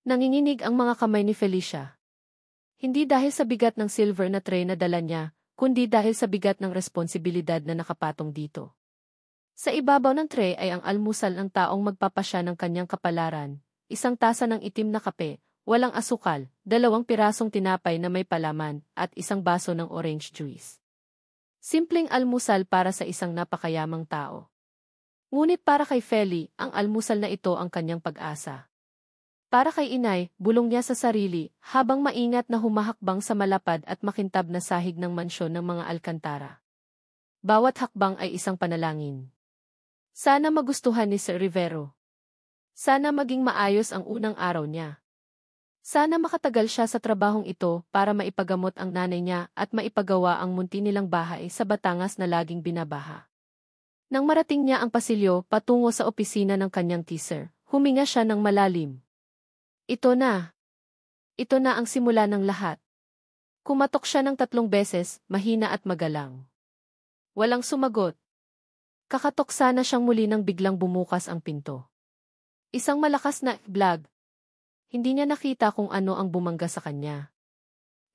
Nanginginig ang mga kamay ni Felicia. Hindi dahil sa bigat ng silver na tray na dala niya, kundi dahil sa bigat ng responsibilidad na nakapatong dito. Sa ibabaw ng tray ay ang almusal ng taong magpapasya ng kanyang kapalaran, isang tasa ng itim na kape, walang asukal, 2 pirasong tinapay na may palaman, at isang baso ng orange juice. Simpleng almusal para sa isang napakayamang tao. Ngunit para kay Feli, ang almusal na ito ang kanyang pag-asa. Para kay inay, bulong niya sa sarili, habang maingat na humahakbang sa malapad at makintab na sahig ng mansyon ng mga Alcantara. Bawat hakbang ay isang panalangin. Sana magustuhan ni Sir Rivero. Sana maging maayos ang unang araw niya. Sana makatagal siya sa trabahong ito para maipagamot ang nanay niya at maipagawa ang munti nilang bahay sa Batangas na laging binabaha. Nang marating niya ang pasilyo patungo sa opisina ng kanyang teaser, huminga siya ng malalim. Ito na. Ito na ang simula ng lahat. Kumatok siya ng 3 beses, mahina at magalang. Walang sumagot. Kakatok sana siyang muli nang biglang bumukas ang pinto. Isang malakas na blag. Hindi niya nakita kung ano ang bumangga sa kanya.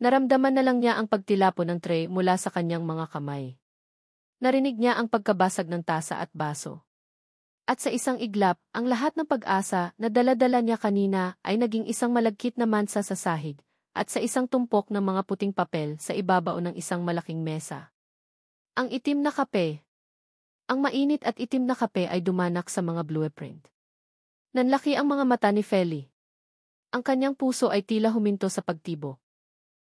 Naramdaman na lang niya ang pagtilapo ng tray mula sa kanyang mga kamay. Narinig niya ang pagkabasag ng tasa at baso. At sa isang iglap, ang lahat ng pag-asa na dala-dala niya kanina ay naging isang malagkit na mansa sa sahig, at sa isang tumpok ng mga puting papel sa ibabaw ng isang malaking mesa. Ang itim na kape. Ang mainit at itim na kape ay dumanak sa mga blueprint. Nanlaki ang mga mata ni Feli. Ang kanyang puso ay tila huminto sa pagtibo.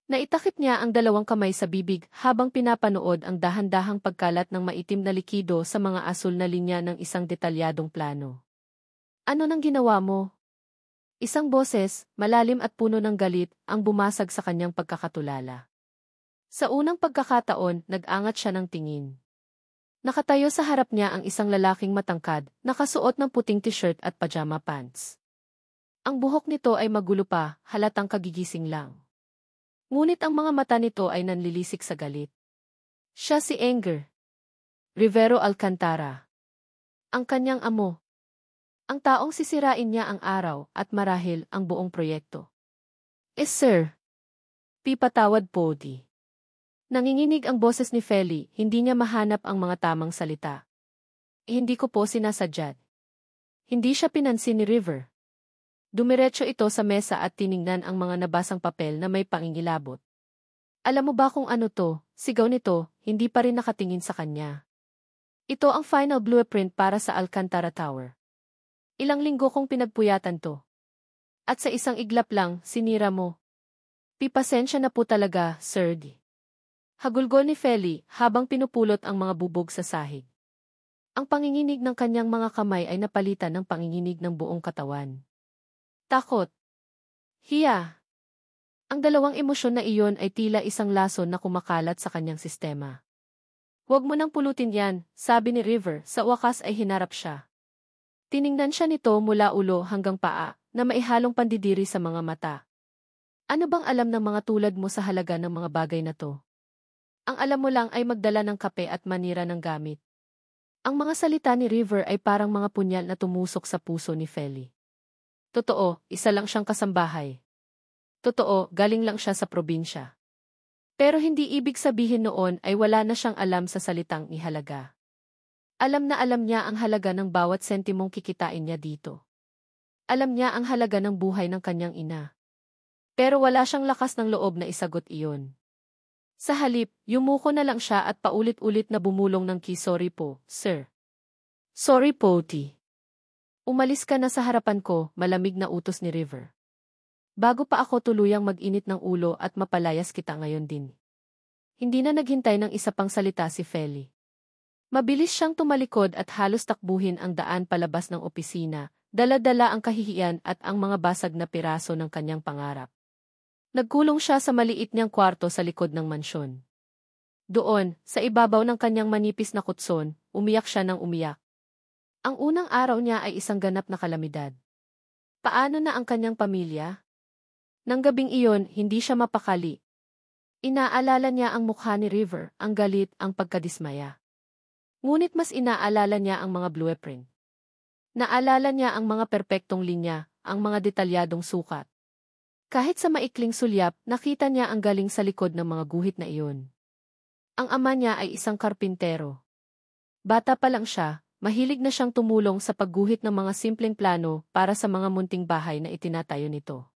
Naitakip niya ang 2 kamay sa bibig habang pinapanood ang dahan-dahang pagkalat ng maitim na likido sa mga asul na linya ng isang detalyadong plano. Ano nang ginawa mo? Isang boses, malalim at puno ng galit, ang bumasag sa kanyang pagkakatulala. Sa unang pagkakataon, nag-angat siya ng tingin. Nakatayo sa harap niya ang isang lalaking matangkad, nakasuot ng puting t-shirt at pajama pants. Ang buhok nito ay magulo pa, halatang kagigising lang. Ngunit ang mga mata nito ay nanlilisik sa galit. Siya si Anger Rivero Alcantara. Ang kanyang amo. Ang taong sisirain niya ang araw at marahil ang buong proyekto. Sir. Pipatawad Podi. Nanginginig ang boses ni Feli, hindi niya mahanap ang mga tamang salita. Hindi ko po sinasadya. Hindi siya pinansin ni River. Dumiretso ito sa mesa at tiningnan ang mga nabasang papel na may pangingilabot. Alam mo ba kung ano to? Sigaw nito, hindi pa rin nakatingin sa kanya. Ito ang final blueprint para sa Alcantara Tower. Ilang linggo kong pinagpuyatan to. At sa isang iglap lang, sinira mo. Pipasensya na po talaga, Sir D. Hagulgol ni Feli habang pinupulot ang mga bubog sa sahig. Ang panginginig ng kanyang mga kamay ay napalitan ng panginginig ng buong katawan. Takot. Hiya. Ang 2 emosyon na iyon ay tila isang lason na kumakalat sa kanyang sistema. Huwag mo nang pulutin yan, sabi ni River, sa wakas ay hinarap siya. Tiningnan siya nito mula ulo hanggang paa, na maihalong pandidiri sa mga mata. Ano bang alam ng mga tulad mo sa halaga ng mga bagay na to? Ang alam mo lang ay magdala ng kape at manira ng gamit. Ang mga salita ni River ay parang mga punyal na tumusok sa puso ni Feli. Totoo, isa lang siyang kasambahay. Totoo, galing lang siya sa probinsya. Pero hindi ibig sabihin noon ay wala na siyang alam sa salitang ihalaga. Alam na alam niya ang halaga ng bawat sentimong kikitain niya dito. Alam niya ang halaga ng buhay ng kanyang ina. Pero wala siyang lakas ng loob na isagot iyon. Sa halip, yumuko na lang siya at paulit-ulit na bumulong ng sorry po, sir. Sorry po, T. Umalis ka na sa harapan ko, malamig na utos ni River. Bago pa ako tuluyang mag-init ng ulo at mapalayas kita ngayon din. Hindi na naghintay ng isa pang salita si Feli. Mabilis siyang tumalikod at halos takbuhin ang daan palabas ng opisina, dala-dala ang kahihiyan at ang mga basag na piraso ng kanyang pangarap. Nagkulong siya sa maliit niyang kwarto sa likod ng mansyon. Doon, sa ibabaw ng kanyang manipis na kutson, umiyak siya ng umiyak. Ang unang araw niya ay isang ganap na kalamidad. Paano na ang kanyang pamilya? Nang gabing iyon, hindi siya mapakali. Inaalala niya ang mukha ni River, ang galit, ang pagkadismaya. Ngunit mas inaalala niya ang mga blueprint. Naalala niya ang mga perpektong linya, ang mga detalyadong sukat. Kahit sa maikling sulyap, nakita niya ang galing sa likod ng mga guhit na iyon. Ang ama niya ay isang karpintero. Bata pa lang siya, mahilig na siyang tumulong sa pagguhit ng mga simpleng plano para sa mga munting bahay na itinatayo nito.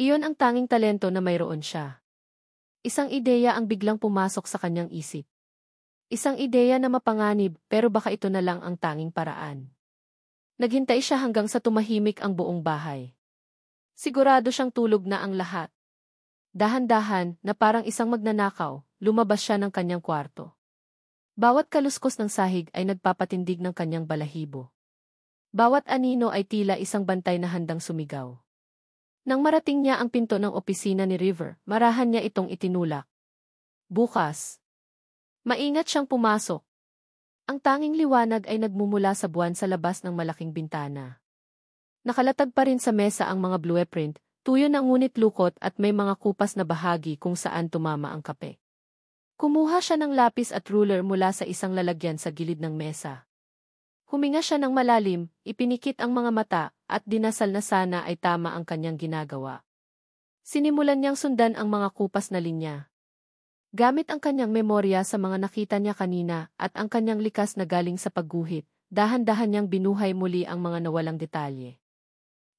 Iyon ang tanging talento na mayroon siya. Isang ideya ang biglang pumasok sa kanyang isip. Isang ideya na mapanganib pero baka ito na lang ang tanging paraan. Naghintay siya hanggang sa tumahimik ang buong bahay. Sigurado siyang tulog na ang lahat. Dahan-dahan, na parang isang magnanakaw, lumabas siya ng kanyang kwarto. Bawat kaluskos ng sahig ay nagpapatindig ng kanyang balahibo. Bawat anino ay tila isang bantay na handang sumigaw. Nang marating niya ang pinto ng opisina ni River, marahan niya itong itinulak. Bukas. Maingat siyang pumasok. Ang tanging liwanag ay nagmumula sa buwan sa labas ng malaking bintana. Nakalatag pa rin sa mesa ang mga blueprint, tuyo na ngunit lukot at may mga kupas na bahagi kung saan tumama ang kape. Kumuha siya ng lapis at ruler mula sa isang lalagyan sa gilid ng mesa. Huminga siya ng malalim, ipinikit ang mga mata, at dinasal na sana ay tama ang kanyang ginagawa. Sinimulan niyang sundan ang mga kupas na linya. Gamit ang kanyang memorya sa mga nakita niya kanina at ang kanyang likas na galing sa pagguhit, dahan-dahan niyang binuhay muli ang mga nawalang detalye.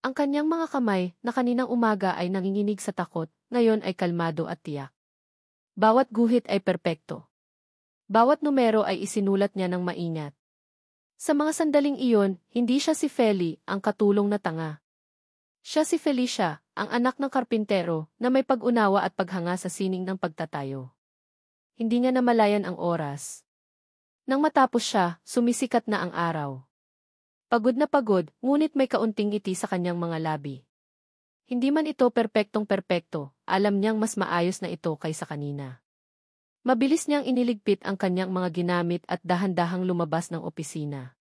Ang kanyang mga kamay, na kaninang umaga ay nanginginig sa takot, ngayon ay kalmado at tiyak. Bawat guhit ay perpekto. Bawat numero ay isinulat niya ng maingat. Sa mga sandaling iyon, hindi siya si Feli, ang katulong na tanga. Siya si Felicia, ang anak ng karpintero, na may pag-unawa at paghanga sa sining ng pagtatayo. Hindi niya namalayan ang oras. Nang matapos siya, sumisikat na ang araw. Pagod na pagod, ngunit may kaunting ngiti sa kanyang mga labi. Hindi man ito perpektong-perpekto, alam niyang mas maayos na ito kaysa kanina. Mabilis niyang iniligpit ang kanyang mga ginamit at dahan-dahang lumabas ng opisina.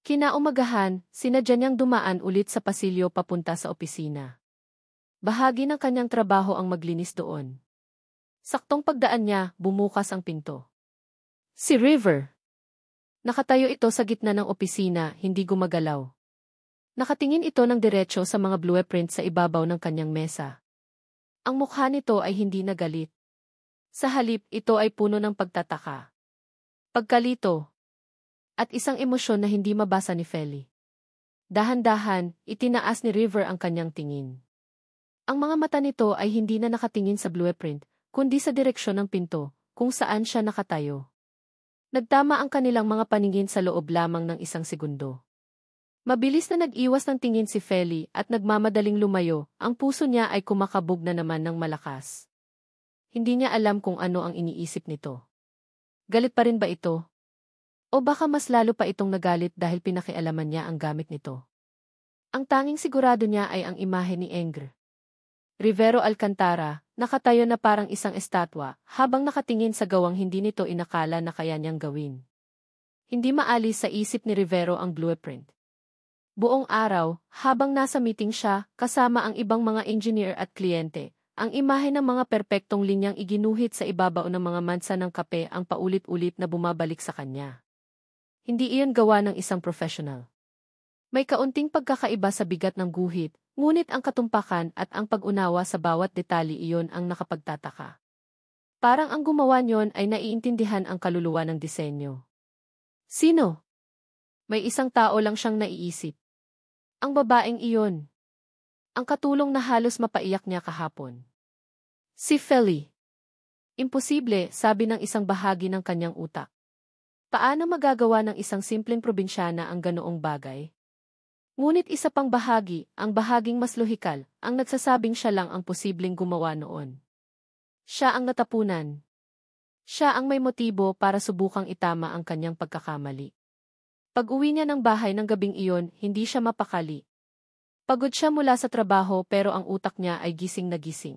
Kinaumagahan, sinadya niyang dumaan ulit sa pasilyo papunta sa opisina. Bahagi ng kanyang trabaho ang maglinis doon. Saktong pagdaan niya, bumukas ang pinto. Si River. Nakatayo ito sa gitna ng opisina, hindi gumagalaw. Nakatingin ito ng diretso sa mga blueprint sa ibabaw ng kanyang mesa. Ang mukha nito ay hindi nagalit. Sa halip, ito ay puno ng pagtataka, pagkalito, at isang emosyon na hindi mabasa ni Feli. Dahan-dahan, itinaas ni River ang kanyang tingin. Ang mga mata nito ay hindi na nakatingin sa blueprint, kundi sa direksyon ng pinto, kung saan siya nakatayo. Nagtama ang kanilang mga paningin sa loob lamang ng isang segundo. Mabilis na nag-iwas ng tingin si Feli at nagmamadaling lumayo, ang puso niya ay kumakabog na naman ng malakas. Hindi niya alam kung ano ang iniisip nito. Galit pa rin ba ito? O baka mas lalo pa itong nagalit dahil pinakialaman niya ang gamit nito. Ang tanging sigurado niya ay ang imahe ni Engre Rivero Alcantara, nakatayo na parang isang estatwa, habang nakatingin sa gawang hindi nito inakala na kaya niyang gawin. Hindi maalis sa isip ni Rivero ang blueprint. Buong araw, habang nasa meeting siya, kasama ang ibang mga engineer at kliyente, ang imahe ng mga perpektong linyang iginuhit sa ibabaw ng mga mansa ng kape ang paulit-ulit na bumabalik sa kanya. Hindi iyon gawa ng isang professional. May kaunting pagkakaiba sa bigat ng guhit, ngunit ang katumpakan at ang pag-unawa sa bawat detalye iyon ang nakapagtataka. Parang ang gumawa niyon ay naiintindihan ang kaluluwa ng disenyo. Sino? May isang tao lang siyang naiisip. Ang babaeng iyon. Ang katulong na halos mapaiyak niya kahapon. Si Feli. Imposible, sabi ng isang bahagi ng kanyang utak. Paano magagawa ng isang simpleng probinsyana ang ganoong bagay? Ngunit isa pang bahagi, ang bahaging mas lohikal, ang nagsasabing siya lang ang posibleng gumawa noon. Siya ang natapunan. Siya ang may motibo para subukang itama ang kanyang pagkakamali. Pag-uwi niya ng bahay ng gabing iyon, hindi siya mapakali. Pagod siya mula sa trabaho pero ang utak niya ay gising na gising.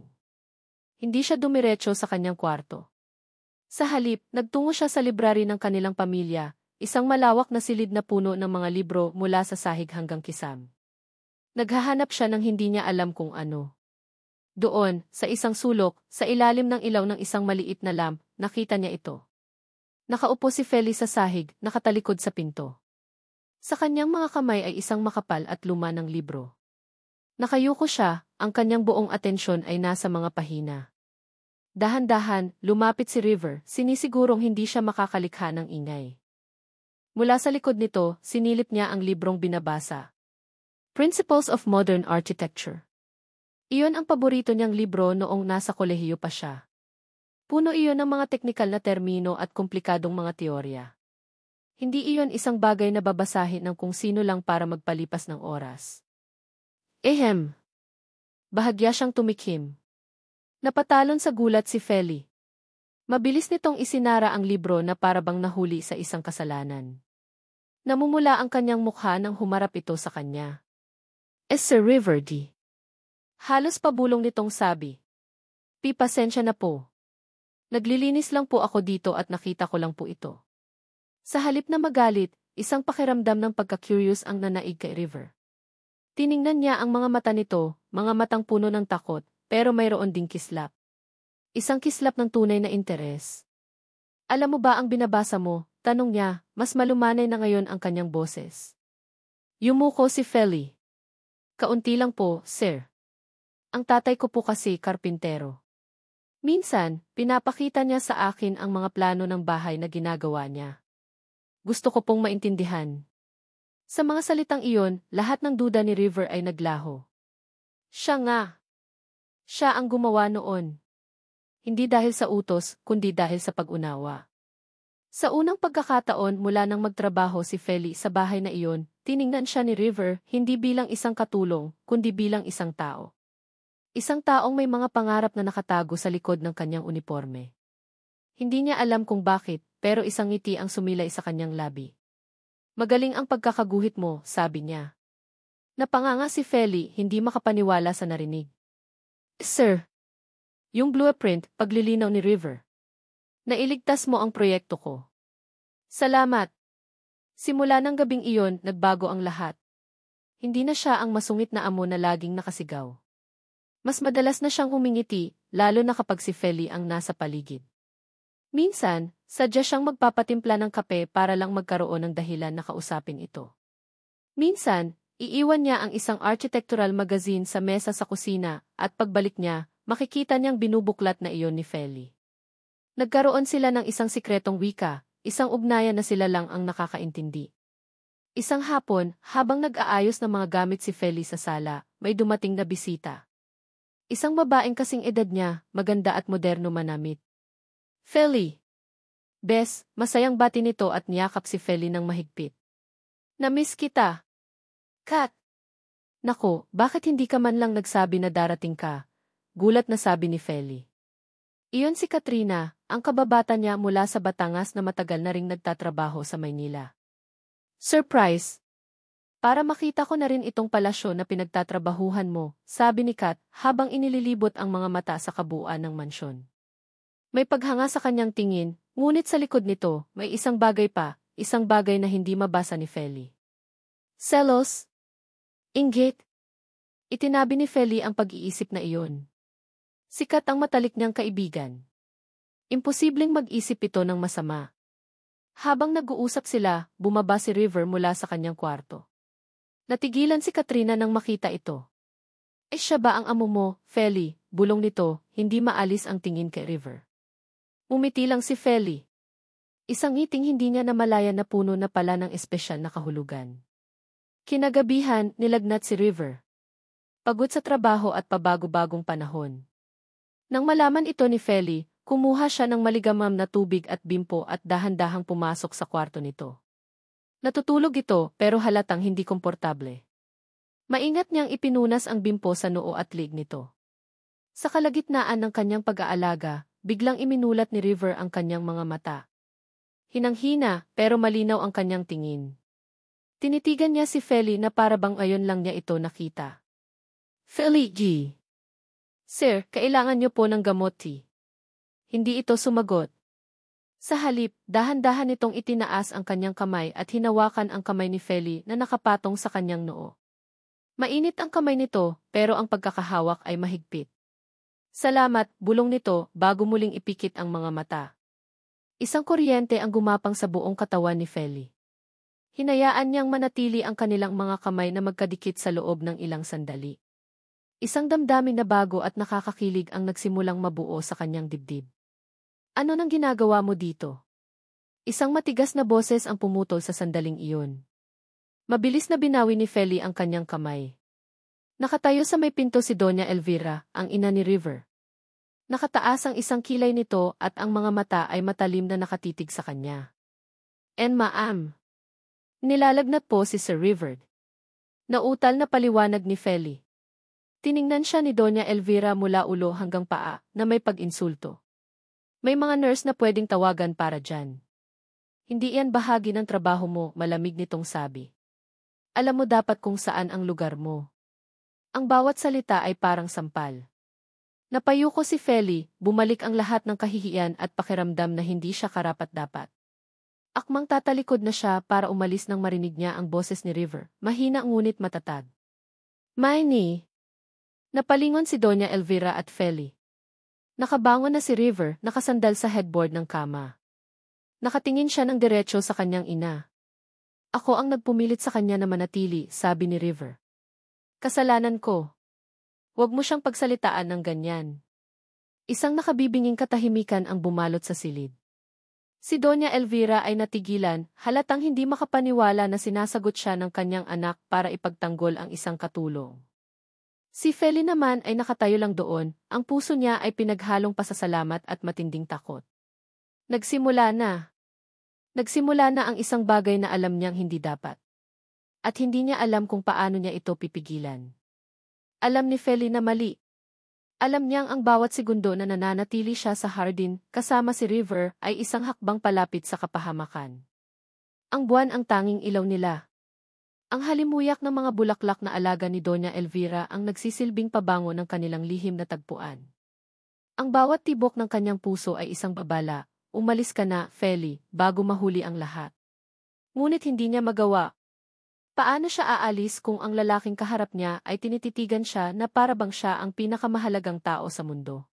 Hindi siya dumiretso sa kanyang kwarto. Sa halip, nagtungo siya sa library ng kanilang pamilya, isang malawak na silid na puno ng mga libro mula sa sahig hanggang kisam. Naghahanap siya ng hindi niya alam kung ano. Doon, sa isang sulok, sa ilalim ng ilaw ng isang maliit na lamp, nakita niya ito. Nakaupo si Feli sa sahig, nakatalikod sa pinto. Sa kanyang mga kamay ay isang makapal at luma ng libro. Nakayuko siya, ang kanyang buong atensyon ay nasa mga pahina. Dahan-dahan, lumapit si River, sinisigurong hindi siya makakalikha ng ingay. Mula sa likod nito, sinilip niya ang librong binabasa. Principles of Modern Architecture. Iyon ang paborito niyang libro noong nasa kolehiyo pa siya. Puno iyon ng mga teknikal na termino at komplikadong mga teorya. Hindi iyon isang bagay na babasahin ng kung sino lang para magpalipas ng oras. Ehem. Bahagya siyang tumikhim. Napatalon sa gulat si Feli. Mabilis nitong isinara ang libro na parabang nahuli sa isang kasalanan. Namumula ang kanyang mukha nang humarap ito sa kanya. Sir River D. Halos pabulong nitong sabi. Pasensya na po. Naglilinis lang po ako dito at nakita ko lang po ito. Sa halip na magalit, isang pakiramdam ng pagka-curious ang nanaig kay River. Tiningnan niya ang mga mata nito, mga matang puno ng takot, pero mayroon ding kislap. Isang kislap ng tunay na interes. Alam mo ba ang binabasa mo? Tanong niya, mas malumanay na ngayon ang kanyang boses. Yumuko si Feli. Kaunti lang po, sir. Ang tatay ko po kasi karpintero. Minsan, pinapakita niya sa akin ang mga plano ng bahay na ginagawa niya. Gusto ko pong maintindihan. Sa mga salitang iyon, lahat ng duda ni River ay naglaho. Siya nga. Siya ang gumawa noon. Hindi dahil sa utos, kundi dahil sa pag-unawa. Sa unang pagkakataon mula nang magtrabaho si Feli sa bahay na iyon, tiningnan siya ni River hindi bilang isang katulong, kundi bilang isang tao. Isang taong may mga pangarap na nakatago sa likod ng kanyang uniforme. Hindi niya alam kung bakit, pero isang ngiti ang sumilay sa kanyang labi. Magaling ang pagkakaguhit mo, sabi niya. Napanganga si Feli, hindi makapaniwala sa narinig. Sir, yung blueprint, paglilinaw ni River. Nailigtas mo ang proyekto ko. Salamat. Simula ng gabing iyon, nagbago ang lahat. Hindi na siya ang masungit na amo na laging nakasigaw. Mas madalas na siyang humingiti, lalo na kapag si Feli ang nasa paligid. Minsan, sadya siyang magpapatimpla ng kape para lang magkaroon ng dahilan na kausapin ito. Minsan, iiwan niya ang isang architectural magazine sa mesa sa kusina at pagbalik niya, makikita niyang binubuklat na iyon ni Feli. Nagkaroon sila ng isang sikretong wika, isang ugnayan na sila lang ang nakakaintindi. Isang hapon, habang nag-aayos ng mga gamit si Feli sa sala, may dumating na bisita. Isang babaeng kasing edad niya, maganda at moderno manamit. Feli. Bes, masayang bati nito at niyakap si Feli ng mahigpit. Namiss kita. Kat. Nako, bakit hindi ka man lang nagsabi na darating ka? Gulat na sabi ni Feli. Iyon si Katrina, ang kababata niya mula sa Batangas na matagal na ring nagtatrabaho sa Maynila. Surprise! Para makita ko na rin itong palasyo na pinagtatrabahuhan mo, sabi ni Kat habang inililibot ang mga mata sa kabuuan ng mansyon. May paghanga sa kanyang tingin, ngunit sa likod nito, may isang bagay pa, isang bagay na hindi mabasa ni Feli. Selos? Inggit? Itinabi ni Feli ang pag-iisip na iyon. Si Kat ang matalik niyang kaibigan. Imposibleng mag-isip ito ng masama. Habang nag-uusap sila, bumaba si River mula sa kanyang kwarto. Natigilan si Katrina nang makita ito. Siya ba ang amo mo, Feli? Bulong nito, hindi maalis ang tingin kay River. Umiti lang si Feli. Isang ngiting hindi niya namalayan na puno na pala ng espesyal na kahulugan. Kinagabihan, nilagnat si River. Pagod sa trabaho at pabago-bagong panahon. Nang malaman ito ni Feli, kumuha siya ng maligamam na tubig at bimpo at dahan-dahang pumasok sa kwarto nito. Natutulog ito pero halatang hindi komportable. Maingat niyang ipinunas ang bimpo sa noo at lig nito. Sa kalagitnaan ng kanyang pag-aalaga, biglang iminulat ni River ang kanyang mga mata. Hinang-hina pero malinaw ang kanyang tingin. Tinitigan niya si Feli na parabang ayon lang niya ito nakita. Feli G. Sir, kailangan niyo po ng gamot tea. Hindi ito sumagot. Sa halip, dahan-dahan nitong itinaas ang kanyang kamay at hinawakan ang kamay ni Feli na nakapatong sa kanyang noo. Mainit ang kamay nito, pero ang pagkakahawak ay mahigpit. Salamat, bulong nito bago muling ipikit ang mga mata. Isang kuryente ang gumapang sa buong katawan ni Feli. Hinayaan niyang manatili ang kanilang mga kamay na magkadikit sa loob ng ilang sandali. Isang damdamin na bago at nakakakilig ang nagsimulang mabuo sa kanyang dibdib. Ano nang ginagawa mo dito? Isang matigas na boses ang pumutol sa sandaling iyon. Mabilis na binawi ni Feli ang kanyang kamay. Nakatayo sa may pinto si Doña Elvira, ang ina ni River. Nakataas ang isang kilay nito at ang mga mata ay matalim na nakatitig sa kanya. "En ma'am." Nilalagnat po si Sir River. Nautal na paliwanag ni Feli. Tiningnan siya ni Doña Elvira mula ulo hanggang paa na may pag-insulto. "May mga nurse na pwedeng tawagan para dyan. Hindi yan bahagi ng trabaho mo," malamig nitong sabi. "Alam mo dapat kung saan ang lugar mo." Ang bawat salita ay parang sampal. Napayuko si Feli, bumalik ang lahat ng kahihiyan at pakiramdam na hindi siya karapat-dapat. Akmang tatalikod na siya para umalis nang marinig niya ang boses ni River, mahina ngunit matatag. "Miney!" Napalingon si Doña Elvira at Feli. Nakabangon na si River, nakasandal sa headboard ng kama. Nakatingin siya ng diretso sa kanyang ina. "Ako ang nagpumilit sa kanya na manatili," sabi ni River. "Kasalanan ko. Huwag mo siyang pagsalitaan ng ganyan." Isang nakabibinging katahimikan ang bumalot sa silid. Si Doña Elvira ay natigilan, halatang hindi makapaniwala na sinasagot siya ng kanyang anak para ipagtanggol ang isang katulong. Si Feli naman ay nakatayo lang doon, ang puso niya ay pinaghalong pasasalamat at matinding takot. Nagsimula na. Nagsimula na ang isang bagay na alam niyang hindi dapat. At hindi niya alam kung paano niya ito pipigilan. Alam ni Feli na mali. Alam niyang ang bawat segundo na nananatili siya sa hardin, kasama si River, ay isang hakbang palapit sa kapahamakan. Ang buwan ang tanging ilaw nila. Ang halimuyak ng mga bulaklak na alaga ni Doña Elvira ang nagsisilbing pabango ng kanilang lihim na tagpuan. Ang bawat tibok ng kanyang puso ay isang babala, "Umalis ka na, Feli, bago mahuli ang lahat." Ngunit hindi niya magawa. Paano siya aalis kung ang lalaking kaharap niya ay tinititigan siya na para bang siya ang pinakamahalagang tao sa mundo?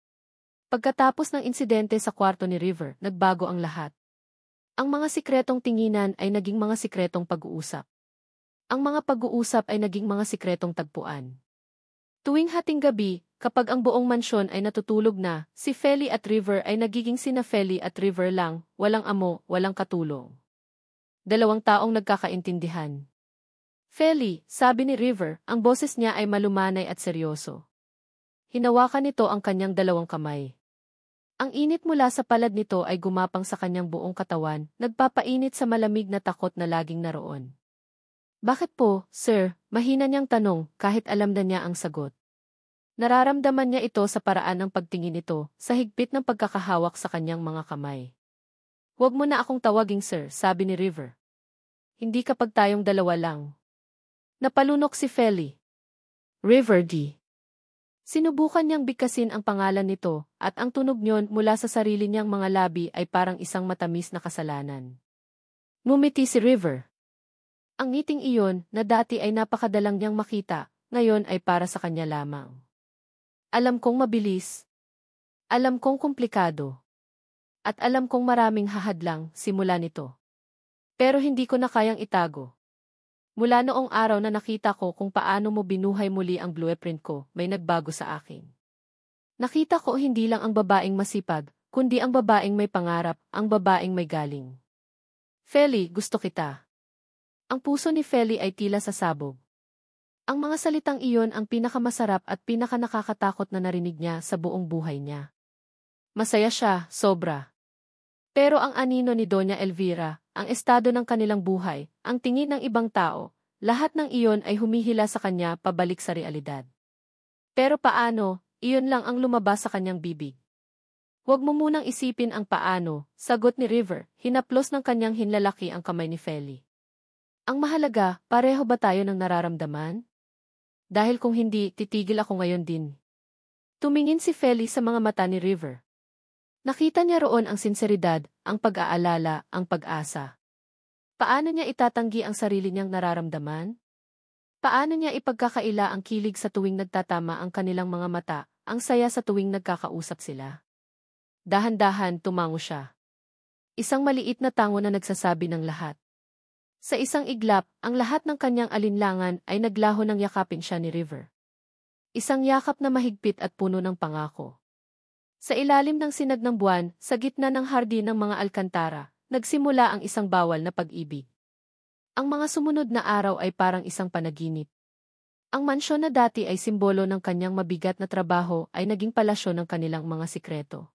Pagkatapos ng insidente sa kwarto ni River, nagbago ang lahat. Ang mga sikretong tinginan ay naging mga sikretong pag-uusap. Ang mga pag-uusap ay naging mga sikretong tagpuan. Tuwing hating gabi, kapag ang buong mansyon ay natutulog na, si Feli at River ay nagiging sina Feli at River lang, walang amo, walang katulong. Dalawang taong nagkakaintindihan. "Feli," sabi ni River, ang boses niya ay malumanay at seryoso. Hinawakan nito ang kanyang dalawang kamay. Ang init mula sa palad nito ay gumapang sa kanyang buong katawan, nagpapainit sa malamig na takot na laging naroon. "Bakit po, sir?" Mahina niyang tanong, kahit alam na niya ang sagot. Nararamdaman niya ito sa paraan ng pagtingin nito, sa higpit ng pagkakahawak sa kanyang mga kamay. "Huwag mo na akong tawaging sir," sabi ni River. "Hindi kapag tayong dalawa lang." Napalunok si Feli. "River D." Sinubukan niyang bigkasin ang pangalan nito, at ang tunog niyon mula sa sarili niyang mga labi ay parang isang matamis na kasalanan. Ngumiti si River. Ang ngiting iyon, na dati ay napakadalang niyang makita, ngayon ay para sa kanya lamang. "Alam kong mabilis. Alam kong komplikado. At alam kong maraming hahadlang simula nito. Pero hindi ko na kayang itago. Mula noong araw na nakita ko kung paano mo binuhay muli ang blueprint ko, may nagbago sa akin. Nakita ko hindi lang ang babaeng masipag, kundi ang babaeng may pangarap, ang babaeng may galing. Feli, gusto kita." Ang puso ni Feli ay tila sasabog. Ang mga salitang iyon ang pinakamasarap at pinakanakakatakot na narinig niya sa buong buhay niya. Masaya siya, sobra. Pero ang anino ni Doña Elvira, ang estado ng kanilang buhay, ang tingin ng ibang tao, lahat ng iyon ay humihila sa kanya pabalik sa realidad. Pero paano, iyon lang ang lumabas sa kanyang bibig. "Huwag mo munang isipin ang paano," sagot ni River, hinaplos ng kanyang hinlalaki ang kamay ni Feli. "Ang mahalaga, pareho ba tayo ng nararamdaman? Dahil kung hindi, titigil ako ngayon din." Tumingin si Feli sa mga mata ni River. Nakita niya roon ang sinseridad, ang pag-aalala, ang pag-asa. Paano niya itatanggi ang sarili niyang nararamdaman? Paano niya ipagkakaila ang kilig sa tuwing nagtatama ang kanilang mga mata, ang saya sa tuwing nagkakausap sila? Dahan-dahan tumango siya. Isang maliit na tango na nagsasabi ng lahat. Sa isang iglap, ang lahat ng kanyang alinlangan ay naglaho ng yakapin siya ni River. Isang yakap na mahigpit at puno ng pangako. Sa ilalim ng sinag ng buwan, sa gitna ng hardin ng mga alkantara, nagsimula ang isang bawal na pag-ibig. Ang mga sumunod na araw ay parang isang panaginip. Ang mansyon na dati ay simbolo ng kanyang mabigat na trabaho ay naging palasyo ng kanilang mga sikreto.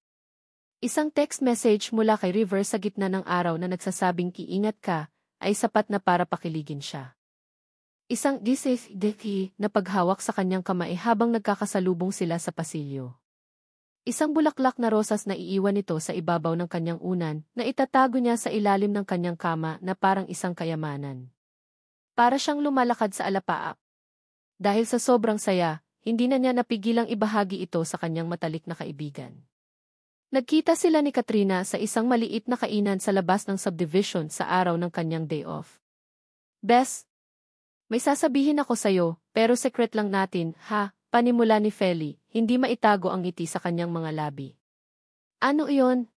Isang text message mula kay River sa gitna ng araw na nagsasabing iingat ka, ay sapat na para pakiligin siya. Isang deki na paghawak sa kanyang kamay habang nagkakasalubong sila sa pasilyo. Isang bulaklak na rosas na iiwan nito sa ibabaw ng kanyang unan na itatago niya sa ilalim ng kanyang kama na parang isang kayamanan. Para siyang lumalakad sa alapaap. Dahil sa sobrang saya, hindi na niya napigilang ibahagi ito sa kanyang matalik na kaibigan. Nagkita sila ni Katrina sa isang maliit na kainan sa labas ng subdivision sa araw ng kanyang day off. Bes, may sasabihin ako sa'yo, pero secret lang natin, ha? Panimula ni Feli, hindi maitago ang ngiti sa kanyang mga labi. Ano iyon?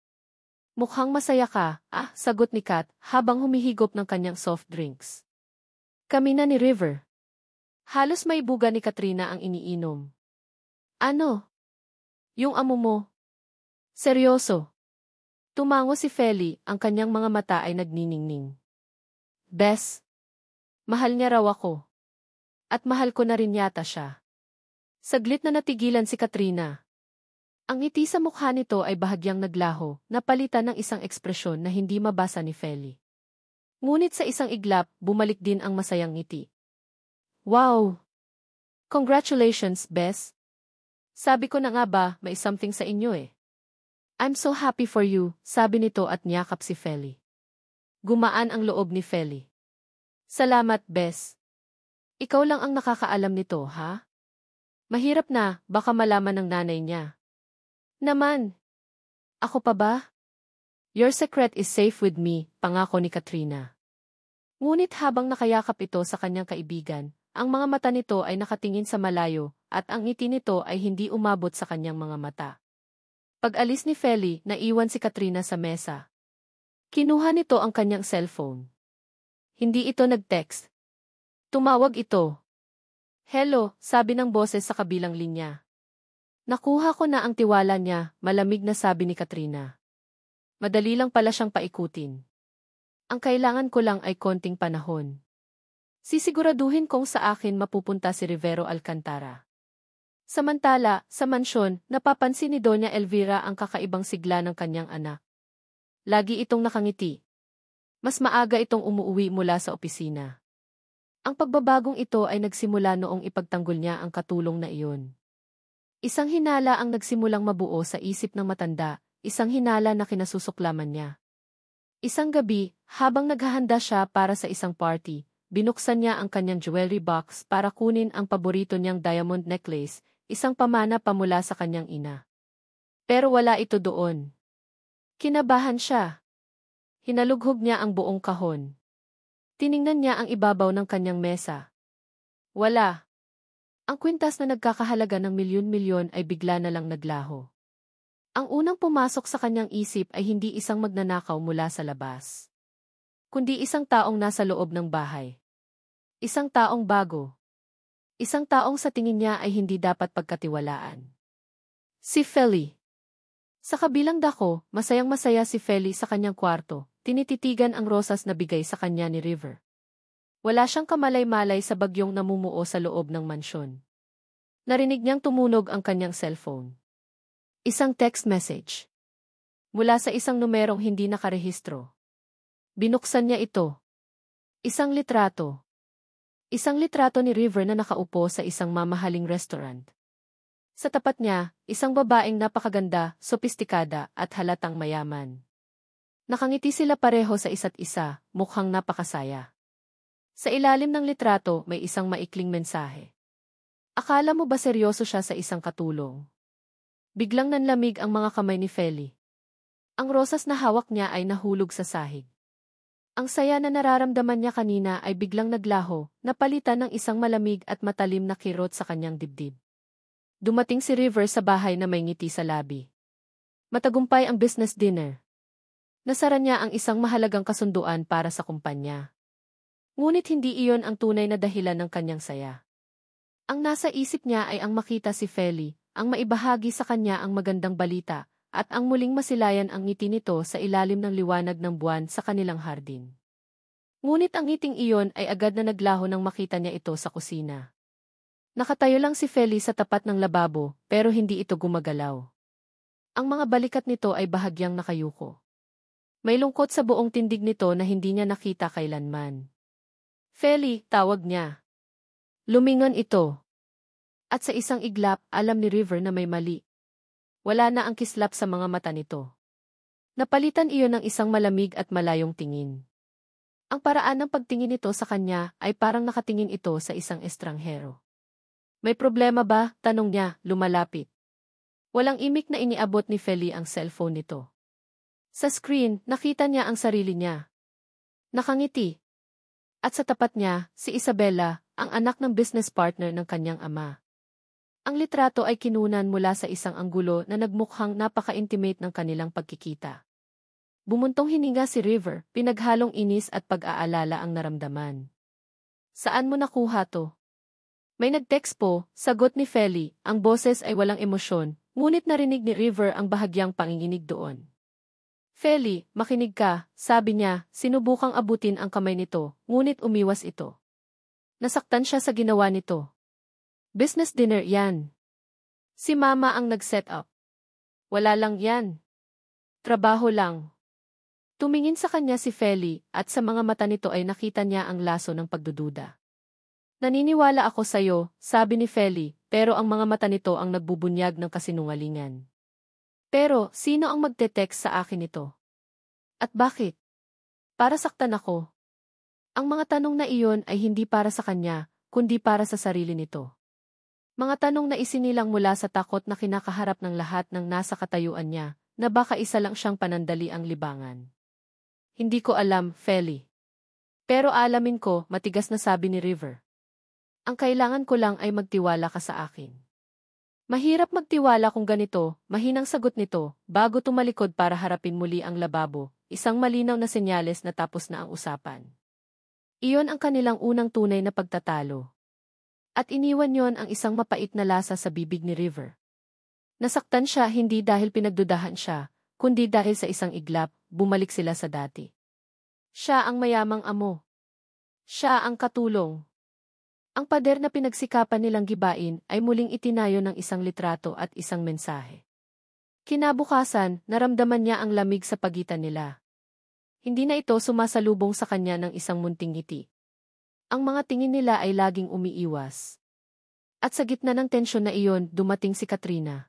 Mukhang masaya ka, sagot ni Kat, habang humihigop ng kanyang soft drinks. Kami na ni River. Halos may buga ni Katrina ang iniinom. Ano? Yung amo mo? Seryoso. Tumango si Feli, ang kanyang mga mata ay nagniningning. Bes, mahal niya raw ako. At mahal ko na rin yata siya. Saglit na natigilan si Katrina. Ang ngiti sa mukha nito ay bahagyang naglaho, napalitan ng isang ekspresyon na hindi mabasa ni Feli. Ngunit sa isang iglap, bumalik din ang masayang ngiti. Wow! Congratulations, Bes! Sabi ko na nga ba, may something sa inyo eh. I'm so happy for you, sabi nito at niyakap si Feli. Gumaan ang loob ni Feli. Salamat, Bes. Ikaw lang ang nakakaalam nito, ha? Mahirap na, baka malaman ng nanay niya. Naman! Ako pa ba? Your secret is safe with me, pangako ni Katrina. Ngunit habang nakayakap ito sa kanyang kaibigan, ang mga mata nito ay nakatingin sa malayo, at ang ngiti nito ay hindi umabot sa kanyang mga mata. Pag-alis ni Feli, naiwan si Katrina sa mesa. Kinuha nito ang kanyang cellphone. Hindi ito nag-text. Tumawag ito. Hello, sabi ng boses sa kabilang linya. Nakuha ko na ang tiwala niya, malamig na sabi ni Katrina. Madali lang pala siyang paikutin. Ang kailangan ko lang ay konting panahon. Sisiguraduhin kong sa akin mapupunta si Rivero Alcantara. Samantala, sa mansyon, napapansin ni Doña Elvira ang kakaibang sigla ng kanyang anak. Lagi itong nakangiti. Mas maaga itong umuuwi mula sa opisina. Ang pagbabagong ito ay nagsimula noong ipagtanggol niya ang katulong na iyon. Isang hinala ang nagsimulang mabuo sa isip ng matanda, isang hinala na kinasusuklaman niya. Isang gabi, habang naghahanda siya para sa isang party, binuksan niya ang kanyang jewelry box para kunin ang paborito niyang diamond necklace, isang pamana pamula sa kanyang ina. Pero wala ito doon. Kinabahan siya. Hinalughog niya ang buong kahon. Tiningnan niya ang ibabaw ng kanyang mesa. Wala. Ang kwintas na nagkakahalaga ng milyon-milyon ay bigla na lang naglaho. Ang unang pumasok sa kanyang isip ay hindi isang magnanakaw mula sa labas, kundi isang taong nasa loob ng bahay. Isang taong bago. Isang taong sa tingin niya ay hindi dapat pagkatiwalaan. Si Feli. Sa kabilang dako, masayang-masaya si Feli sa kanyang kwarto. Tinititigan ang rosas na bigay sa kanya ni River. Wala siyang kamalay-malay sa bagyong namumuo sa loob ng mansyon. Narinig niyang tumunog ang kanyang cellphone. Isang text message. Mula sa isang numerong hindi nakarehistro. Binuksan niya ito. Isang litrato. Isang litrato ni River na nakaupo sa isang mamahaling restaurant. Sa tapat niya, isang babaeng napakaganda, sopistikada, at halatang mayaman. Nakangiti sila pareho sa isa't isa, mukhang napakasaya. Sa ilalim ng litrato, may isang maikling mensahe. Akala mo ba seryoso siya sa isang katulong? Biglang nanlamig ang mga kamay ni Feli. Ang rosas na hawak niya ay nahulog sa sahig. Ang saya na nararamdaman niya kanina ay biglang naglaho, napalitan ng isang malamig at matalim na kirot sa kanyang dibdib. Dumating si River sa bahay na may ngiti sa labi. Matagumpay ang business dinner. Nasara niya ang isang mahalagang kasunduan para sa kumpanya. Ngunit hindi iyon ang tunay na dahilan ng kanyang saya. Ang nasa isip niya ay ang makita si Feli, ang maibahagi sa kanya ang magandang balita, at ang muling masilayan ang ngiti nito sa ilalim ng liwanag ng buwan sa kanilang hardin. Ngunit ang ngiting iyon ay agad na naglaho nang makita niya ito sa kusina. Nakatayo lang si Feli sa tapat ng lababo, pero hindi ito gumagalaw. Ang mga balikat nito ay bahagyang nakayuko. May lungkot sa buong tindig nito na hindi niya nakita kailanman. Feli, tawag niya. Lumingon ito. At sa isang iglap, alam ni River na may mali. Wala na ang kislap sa mga mata nito. Napalitan iyon ng isang malamig at malayong tingin. Ang paraan ng pagtingin nito sa kanya ay parang nakatingin ito sa isang estranghero. May problema ba? Tanong niya, lumalapit. Walang imik na iniabot ni Feli ang cellphone nito. Sa screen, nakita niya ang sarili niya. Nakangiti. At sa tapat niya, si Isabella, ang anak ng business partner ng kanyang ama. Ang litrato ay kinunan mula sa isang anggulo na nagmukhang napaka-intimate ng kanilang pagkikita. Bumuntong hininga si River, pinaghalong inis at pag-aalala ang naramdaman. Saan mo nakuha to? May nag-text po, sagot ni Feli, ang boses ay walang emosyon, ngunit narinig ni River ang bahagyang panginginig doon. Feli, makinig ka, sabi niya, sinubukang abutin ang kamay nito, ngunit umiwas ito. Nasaktan siya sa ginawa nito. Business dinner yan. Si Mama ang nag-set up. Wala lang yan. Trabaho lang. Tumingin sa kanya si Feli at sa mga mata nito ay nakita niya ang laso ng pagdududa. Naniniwala ako sa'yo, sabi ni Feli, pero ang mga mata nito ang nagbubunyag ng kasinungalingan. Pero, sino ang magte-text sa akin ito? At bakit? Para saktan ako. Ang mga tanong na iyon ay hindi para sa kanya, kundi para sa sarili nito. Mga tanong na isinilang mula sa takot na kinakaharap ng lahat ng nasa katayuan niya, na baka isa lang siyang panandali ang libangan. Hindi ko alam, Feli. Pero alamin ko, matigas na sabi ni River. Ang kailangan ko lang ay magtiwala ka sa akin. Mahirap magtiwala kung ganito, mahinang sagot nito, bago tumalikod para harapin muli ang lababo, isang malinaw na senyales na tapos na ang usapan. Iyon ang kanilang unang tunay na pagtatalo. At iniwan yon ang isang mapait na lasa sa bibig ni River. Nasaktan siya hindi dahil pinagdudahan siya, kundi dahil sa isang iglap, bumalik sila sa dati. Siya ang mayamang amo. Siya ang katulong. Ang pader na pinagsikapan nilang gibain ay muling itinayo ng isang litrato at isang mensahe. Kinabukasan, naramdaman niya ang lamig sa pagitan nila. Hindi na ito sumasalubong sa kanya ng isang munting ngiti. Ang mga tingin nila ay laging umiiwas. At sa gitna ng tensyon na iyon, dumating si Katrina.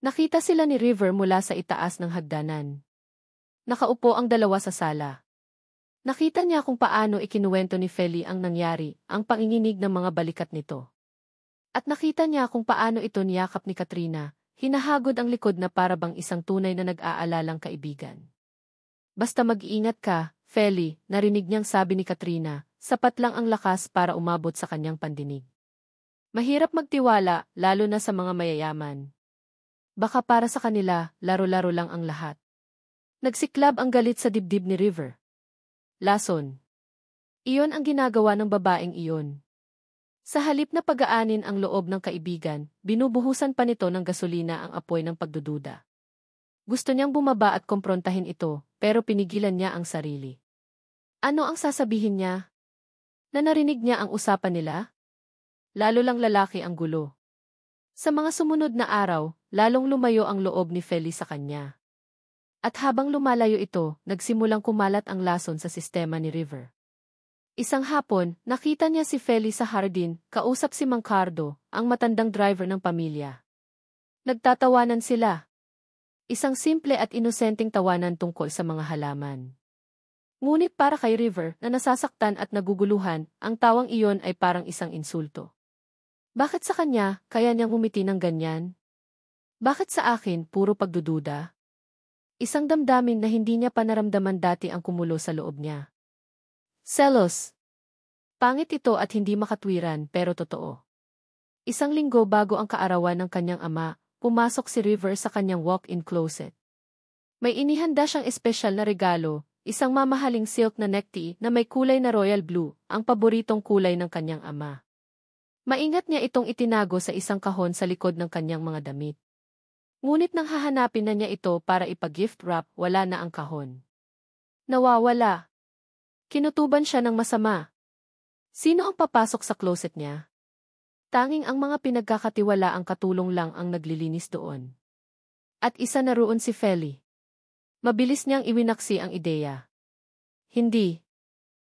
Nakita sila ni River mula sa itaas ng hagdanan. Nakaupo ang dalawa sa sala. Nakita niya kung paano ikinuwento ni Feli ang nangyari, ang panginginig ng mga balikat nito. At nakita niya kung paano ito niyakap ni Katrina, hinahagod ang likod na parabang isang tunay na nag-aalalang kaibigan. Basta mag-iingat ka, Feli, narinig niyang sabi ni Katrina, sapat lang ang lakas para umabot sa kanyang pandinig. Mahirap magtiwala, lalo na sa mga mayayaman. Baka para sa kanila, laro-laro lang ang lahat. Nagsiklab ang galit sa dibdib ni River. Lason. Iyon ang ginagawa ng babaeng iyon. Sa halip na pag-aanin ang loob ng kaibigan, binubuhusan pa nito ng gasolina ang apoy ng pagdududa. Gusto niyang bumaba at komprontahin ito, pero pinigilan niya ang sarili. Ano ang sasabihin niya? Na narinig niya ang usapan nila? Lalo lang lalaki ang gulo. Sa mga sumunod na araw, lalong lumayo ang loob ni Feli sa kanya. At habang lumalayo ito, nagsimulang kumalat ang lason sa sistema ni River. Isang hapon, nakita niya si Feli sa hardin, kausap si Mang Cardo, ang matandang driver ng pamilya. Nagtatawanan sila. Isang simple at inosenteng tawanan tungkol sa mga halaman. Ngunit para kay River na nasasaktan at naguguluhan, ang tawang iyon ay parang isang insulto. Bakit sa kanya, kaya niyang umiti ng ganyan? Bakit sa akin, puro pagdududa? Isang damdamin na hindi niya pa naramdaman dati ang kumulo sa loob niya. Selos. Pangit ito at hindi makatwiran pero totoo. Isang linggo bago ang kaarawan ng kanyang ama, pumasok si River sa kanyang walk-in closet. May inihanda siyang espesyal na regalo, isang mamahaling silk na necktie na may kulay na royal blue, ang paboritong kulay ng kanyang ama. Maingat niya itong itinago sa isang kahon sa likod ng kanyang mga damit. Ngunit nang hahanapin na niya ito para ipag-gift wrap, wala na ang kahon. Nawawala. Kinutuban siya ng masama. Sino ang papasok sa closet niya? Tanging ang mga pinagkakatiwala ang katulong lang ang naglilinis doon. At isa na roon si Feli. Mabilis niyang iwinaksi ang ideya. Hindi.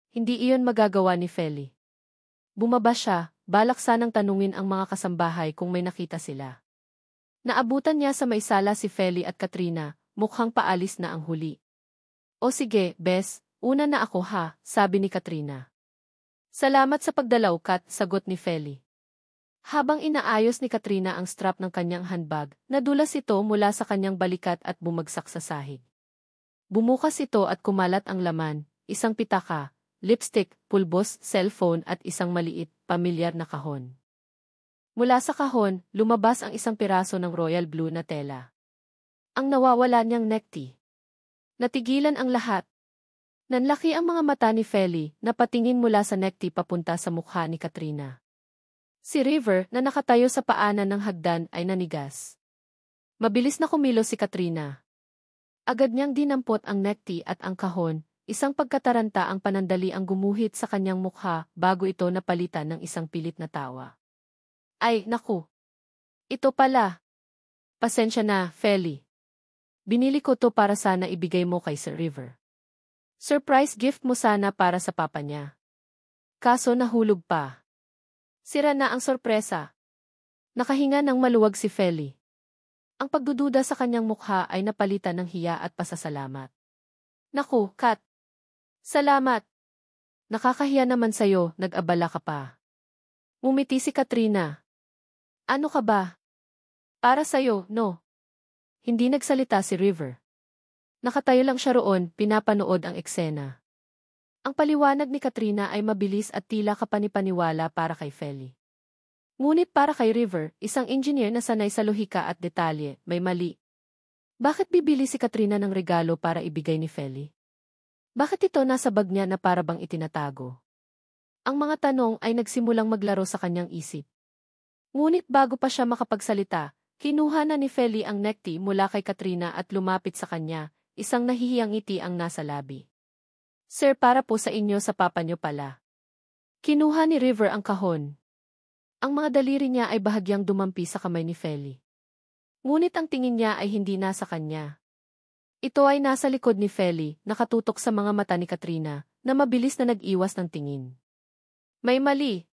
Hindi iyon magagawa ni Feli. Bumaba siya, balak sanang tanungin ang mga kasambahay kung may nakita sila. Naabutan niya sa may sala si Feli at Katrina, mukhang paalis na ang huli. O sige, Bes, una na ako ha, sabi ni Katrina. Salamat sa pagdalaw, Kat, sagot ni Feli. Habang inaayos ni Katrina ang strap ng kanyang handbag, nadulas ito mula sa kanyang balikat at bumagsak sa sahig. Bumukas ito at kumalat ang laman, isang pitaka, lipstick, pulbos, cellphone at isang maliit, pamilyar na kahon. Mula sa kahon, lumabas ang isang piraso ng royal blue na tela. Ang nawawala niyang necktie. Natigilan ang lahat. Nanlaki ang mga mata ni Feli, na patingin mula sa necktie papunta sa mukha ni Katrina. Si River, na nakatayo sa paanan ng hagdan, ay nanigas. Mabilis na kumilos si Katrina. Agad niyang dinampot ang necktie at ang kahon, isang pagkataranta ang panandali ang gumuhit sa kanyang mukha bago ito napalitan ng isang pilit na tawa. Ay, naku. Ito pala. Pasensya na, Feli. Binili ko to para sana ibigay mo kay Sir River. Surprise gift mo sana para sa papa niya. Kaso nahulog pa. Sira na ang sorpresa. Nakahinga ng maluwag si Feli. Ang pagdududa sa kanyang mukha ay napalitan ng hiya at pasasalamat. Naku, Kat. Salamat. Nakakahiya naman sa'yo, nag-abala ka pa. Umiti si Katrina. Ano ka ba? Para sa'yo, no? Hindi nagsalita si River. Nakatayo lang siya roon, pinapanood ang eksena. Ang paliwanag ni Katrina ay mabilis at tila kapanipaniwala para kay Feli. Ngunit para kay River, isang engineer na sanay sa lohika at detalye, may mali. Bakit bibili si Katrina ng regalo para ibigay ni Feli? Bakit ito nasa bag niya na parabang itinatago? Ang mga tanong ay nagsimulang maglaro sa kanyang isip. Ngunit bago pa siya makapagsalita, kinuha na ni Feli ang necktie mula kay Katrina at lumapit sa kanya, isang nahihiyang ngiti ang nasa labi. Sir, para po sa inyo, sa papa niyo pala. Kinuha ni River ang kahon. Ang mga daliri niya ay bahagyang dumampi sa kamay ni Feli. Ngunit ang tingin niya ay hindi nasa kanya. Ito ay nasa likod ni Feli, nakatutok sa mga mata ni Katrina, na mabilis na nag-iwas ng tingin. May mali.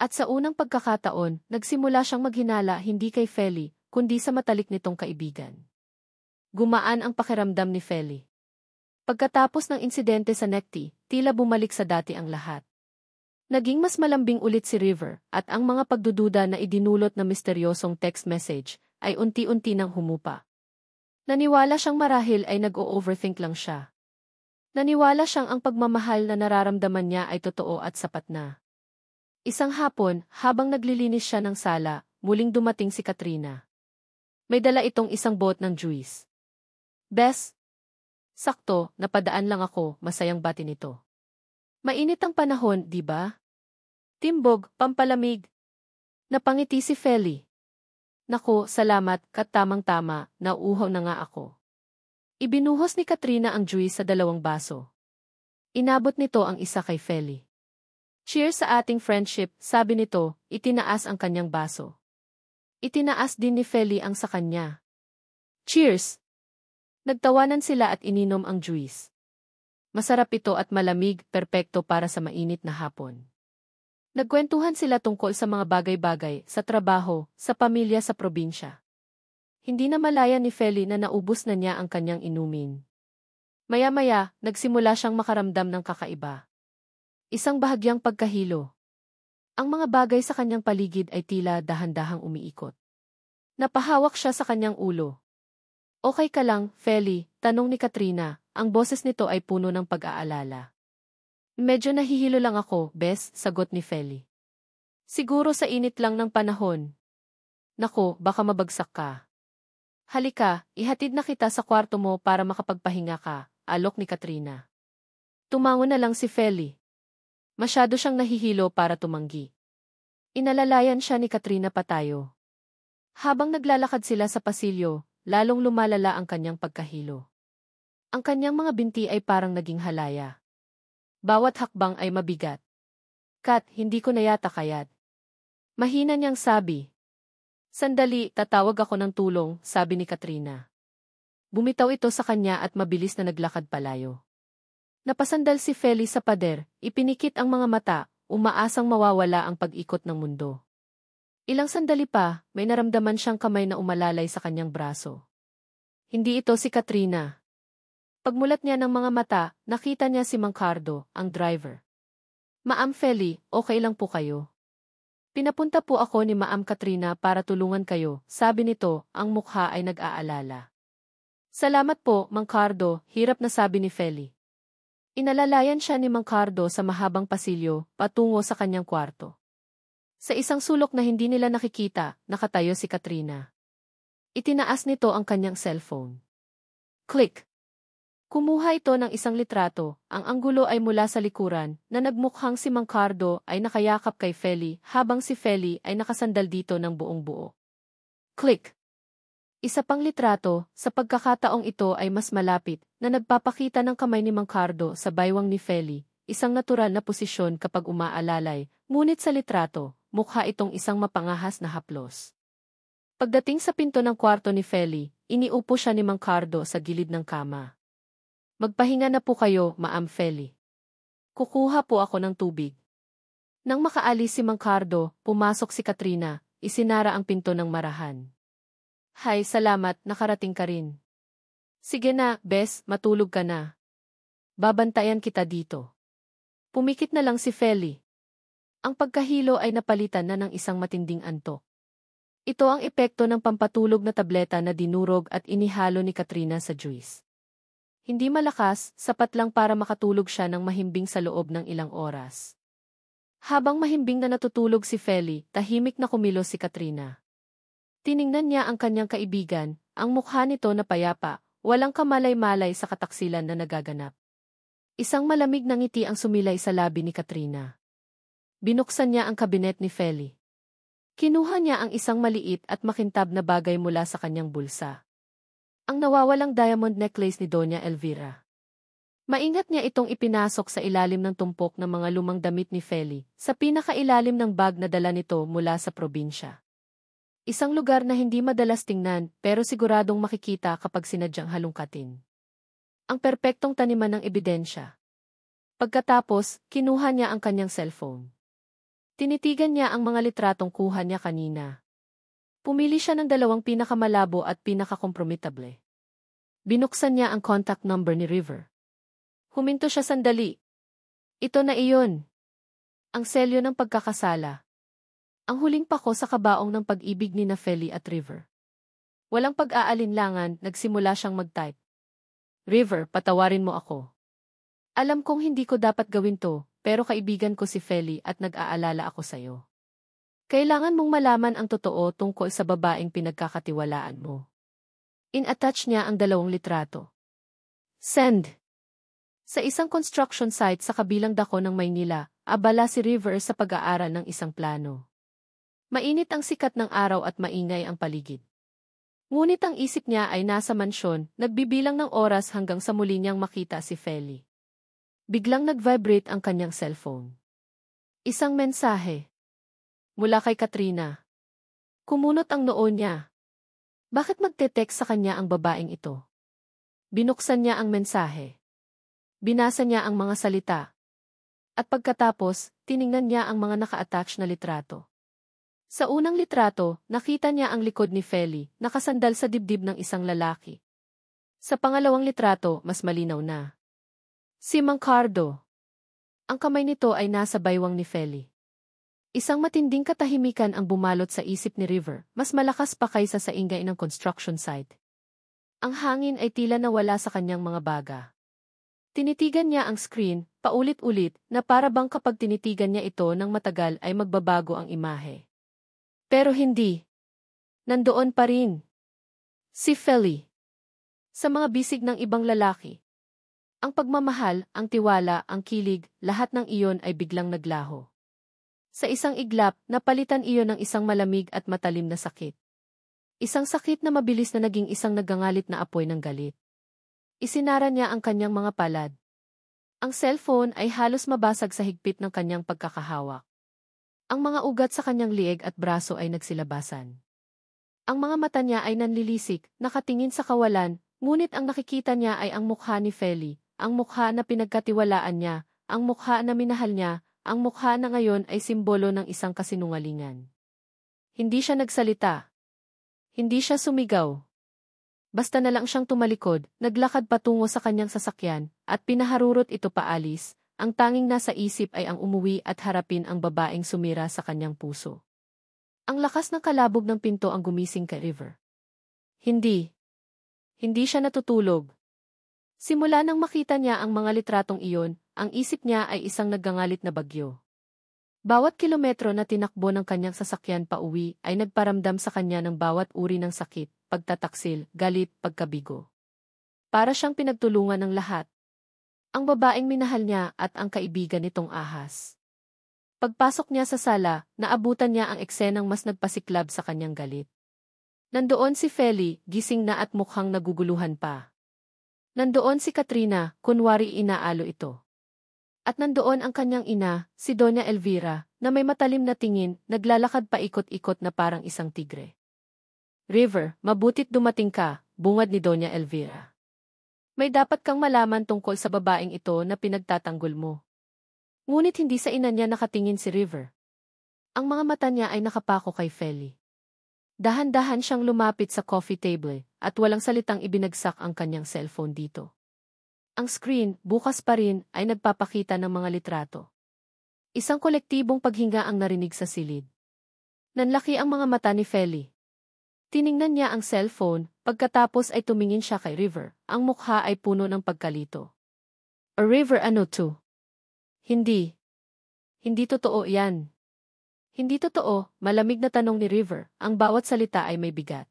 At sa unang pagkakataon, nagsimula siyang maghinala hindi kay Feli, kundi sa matalik nitong kaibigan. Gumaan ang pakiramdam ni Feli. Pagkatapos ng insidente sa necktie, tila bumalik sa dati ang lahat. Naging mas malambing ulit si River, at ang mga pagdududa na idinulot na misteryosong text message ay unti-unti nang humupa. Naniwala siyang marahil ay nag-o-overthink lang siya. Naniwala siyang ang pagmamahal na nararamdaman niya ay totoo at sapat na. Isang hapon, habang naglilinis siya ng sala, muling dumating si Katrina. May dala itong isang bot ng juice. Bes, sakto, napadaan lang ako, masayang bati nito. Mainit ang panahon, di ba? Timbog, pampalamig. Napangiti si Feli. Naku, salamat, Kat, tamang-tama, nauuhaw na nga ako. Ibinuhos ni Katrina ang juice sa 2 baso. Inabot nito ang isa kay Feli. Cheers sa ating friendship, sabi nito, itinaas ang kanyang baso. Itinaas din ni Feli ang sa kanya. Cheers! Nagtawanan sila at ininom ang juice. Masarap ito at malamig, perpekto para sa mainit na hapon. Nagkwentuhan sila tungkol sa mga bagay-bagay, sa trabaho, sa pamilya sa probinsya. Hindi na malaya ni Feli na naubos na niya ang kanyang inumin. Maya-maya, nagsimula siyang makaramdam ng kakaiba. Isang bahagyang pagkahilo. Ang mga bagay sa kanyang paligid ay tila dahan-dahang umiikot. Napahawak siya sa kanyang ulo. Okay ka lang, Feli? Tanong ni Katrina, ang boses nito ay puno ng pag-aalala. Medyo nahihilo lang ako, Bes, sagot ni Feli. Siguro sa init lang ng panahon. Nako, baka mabagsak ka. Halika, ihatid na kita sa kwarto mo para makapagpahinga ka, alok ni Katrina. Tumango na lang si Feli. Masyado siyang nahihilo para tumanggi. Inalalayan siya ni Katrina patayo. Habang naglalakad sila sa pasilyo, lalong lumalala ang kanyang pagkahilo. Ang kanyang mga binti ay parang naging halaya. Bawat hakbang ay mabigat. Kat, hindi ko na yata kayat. Mahina niyang sabi. Sandali, tatawag ako ng tulong, sabi ni Katrina. Bumitaw ito sa kanya at mabilis na naglakad palayo. Napasandal si Feli sa pader, ipinikit ang mga mata, umaasang mawawala ang pag-ikot ng mundo. Ilang sandali pa, may naramdaman siyang kamay na umalalay sa kanyang braso. Hindi ito si Katrina. Pagmulat niya ng mga mata, nakita niya si Mang Cardo, ang driver. Ma'am Feli, okay lang po kayo? Pinapunta po ako ni Ma'am Katrina para tulungan kayo, sabi nito, ang mukha ay nag-aalala. Salamat po, Mang Cardo, hirap na sabi ni Feli. Inalalayan siya ni Mang Cardo sa mahabang pasilyo, patungo sa kanyang kwarto. Sa isang sulok na hindi nila nakikita, nakatayo si Katrina. Itinaas nito ang kanyang cellphone. Click! Kumuha ito ng isang litrato, ang anggulo ay mula sa likuran, na nagmukhang si Mang Cardo ay nakayakap kay Feli habang si Feli ay nakasandal dito ng buong buo. Click! Isa pang litrato, sa pagkakataong ito ay mas malapit, na nagpapakita ng kamay ni Mang Cardo sa baywang ni Feli, isang natural na posisyon kapag umaalalay, ngunit sa litrato, mukha itong isang mapangahas na haplos. Pagdating sa pinto ng kwarto ni Feli, iniupo siya ni Mang Cardo sa gilid ng kama. Magpahinga na po kayo, Ma'am Feli. Kukuha po ako ng tubig. Nang makaalis si Mang Cardo, pumasok si Katrina, isinara ang pinto ng marahan. Hay, salamat, nakarating ka rin. Sige na, Bes, matulog ka na. Babantayan kita dito. Pumikit na lang si Feli. Ang pagkahilo ay napalitan na ng isang matinding antok. Ito ang epekto ng pampatulog na tableta na dinurog at inihalo ni Katrina sa juice. Hindi malakas, sapat lang para makatulog siya ng mahimbing sa loob ng ilang oras. Habang mahimbing na natutulog si Feli, tahimik na kumilos si Katrina. Tiningnan niya ang kanyang kaibigan, ang mukha nito na payapa, walang kamalay-malay sa kataksilan na nagaganap. Isang malamig na ngiti ang sumilay sa labi ni Katrina. Binuksan niya ang kabinet ni Feli. Kinuha niya ang isang maliit at makintab na bagay mula sa kanyang bulsa. Ang nawawalang diamond necklace ni Doña Elvira. Maingat niya itong ipinasok sa ilalim ng tumpok ng mga lumang damit ni Feli, sa pinakailalim ng bag na dala nito mula sa probinsya. Isang lugar na hindi madalas tingnan, pero siguradong makikita kapag sinadyang halungkatin. Ang perpektong taniman ng ebidensya. Pagkatapos, kinuha niya ang kanyang cellphone. Tinitigan niya ang mga litratong kuha niya kanina. Pumili siya ng dalawang pinakamalabo at pinakakompromitable. Binuksan niya ang contact number ni River. Huminto siya sandali. Ito na iyon. Ang selyo ng pagkakasala. Ang huling pako sa kabaong ng pag-ibig ni Feli at River. Walang pag-aalinlangan, nagsimula siyang mag-type. River, patawarin mo ako. Alam kong hindi ko dapat gawin to, pero kaibigan ko si Feli at nag-aalala ako sa'yo. Kailangan mong malaman ang totoo tungkol sa babaeng pinagkakatiwalaan mo. In-attach niya ang dalawang litrato. Send. Sa isang construction site sa kabilang dako ng Maynila, abala si River sa pag-aaral ng isang plano. Mainit ang sikat ng araw at maingay ang paligid. Ngunit ang isip niya ay nasa mansyon, nagbibilang ng oras hanggang sa muli niyang makita si Feli. Biglang nag-vibrate ang kanyang cellphone. Isang mensahe. Mula kay Katrina. Kumunot ang noo niya. Bakit magte-text sa kanya ang babaeng ito? Binuksan niya ang mensahe. Binasa niya ang mga salita. At pagkatapos, tiningnan niya ang mga naka-attach na litrato. Sa unang litrato, nakita niya ang likod ni Feli, nakasandal sa dibdib ng isang lalaki. Sa pangalawang litrato, mas malinaw na. Si Mang Cardo. Ang kamay nito ay nasa baywang ni Feli. Isang matinding katahimikan ang bumalot sa isip ni River, mas malakas pa kaysa sa ingay ng construction site. Ang hangin ay tila nawala sa kanyang mga baga. Tinitigan niya ang screen, paulit-ulit, na para bang kapag tinitigan niya ito ng matagal ay magbabago ang imahe. Pero hindi. Nandoon pa rin. Si Feli. Sa mga bisig ng ibang lalaki. Ang pagmamahal, ang tiwala, ang kilig, lahat ng iyon ay biglang naglaho. Sa isang iglap, napalitan iyon ng isang malamig at matalim na sakit. Isang sakit na mabilis na naging isang nagangalit na apoy ng galit. Isinara niya ang kanyang mga palad. Ang cellphone ay halos mabasag sa higpit ng kanyang pagkakahawak. Ang mga ugat sa kanyang lieg at braso ay nagsilabasan. Ang mga mata niya ay nanlilisik, nakatingin sa kawalan, ngunit ang nakikita niya ay ang mukha ni Feli, ang mukha na pinagkatiwalaan niya, ang mukha na minahal niya, ang mukha na ngayon ay simbolo ng isang kasinungalingan. Hindi siya nagsalita. Hindi siya sumigaw. Basta na lang siyang tumalikod, naglakad patungo sa kanyang sasakyan, at pinaharurot ito paalis. Ang tanging nasa isip ay ang umuwi at harapin ang babaeng sumira sa kanyang puso. Ang lakas ng kalabog ng pinto ang gumising kay River. Hindi. Hindi siya natutulog. Simula nang makita niya ang mga litratong iyon, ang isip niya ay isang naggangalit na bagyo. Bawat kilometro na tinakbo ng kanyang sasakyan pauwi ay nagparamdam sa kanya ng bawat uri ng sakit, pagtataksil, galit, pagkabigo. Para siyang pinagtulungan ng lahat. Ang babaeng minahal niya at ang kaibigan nitong ahas. Pagpasok niya sa sala, naabutan niya ang eksenang mas nagpasiklab sa kanyang galit. Nandoon si Feli, gising na at mukhang naguguluhan pa. Nandoon si Katrina, kunwari inaalo ito. At nandoon ang kanyang ina, si Doña Elvira, na may matalim na tingin, naglalakad pa ikot-ikot na parang isang tigre. River, mabutit dumating ka, bungad ni Doña Elvira. May dapat kang malaman tungkol sa babaeng ito na pinagtatanggol mo. Ngunit hindi sa ina niya nakatingin si River. Ang mga mata niya ay nakapako kay Feli. Dahan-dahan siyang lumapit sa coffee table, at walang salitang ibinagsak ang kanyang cellphone dito. Ang screen, bukas pa rin, ay nagpapakita ng mga litrato. Isang kolektibong paghinga ang narinig sa silid. Nanlaki ang mga mata ni Feli. Tiningnan niya ang cellphone, pagkatapos ay tumingin siya kay River, ang mukha ay puno ng pagkalito. A River ano to? Hindi. Hindi totoo yan. Hindi totoo, malamig na tanong ni River, ang bawat salita ay may bigat.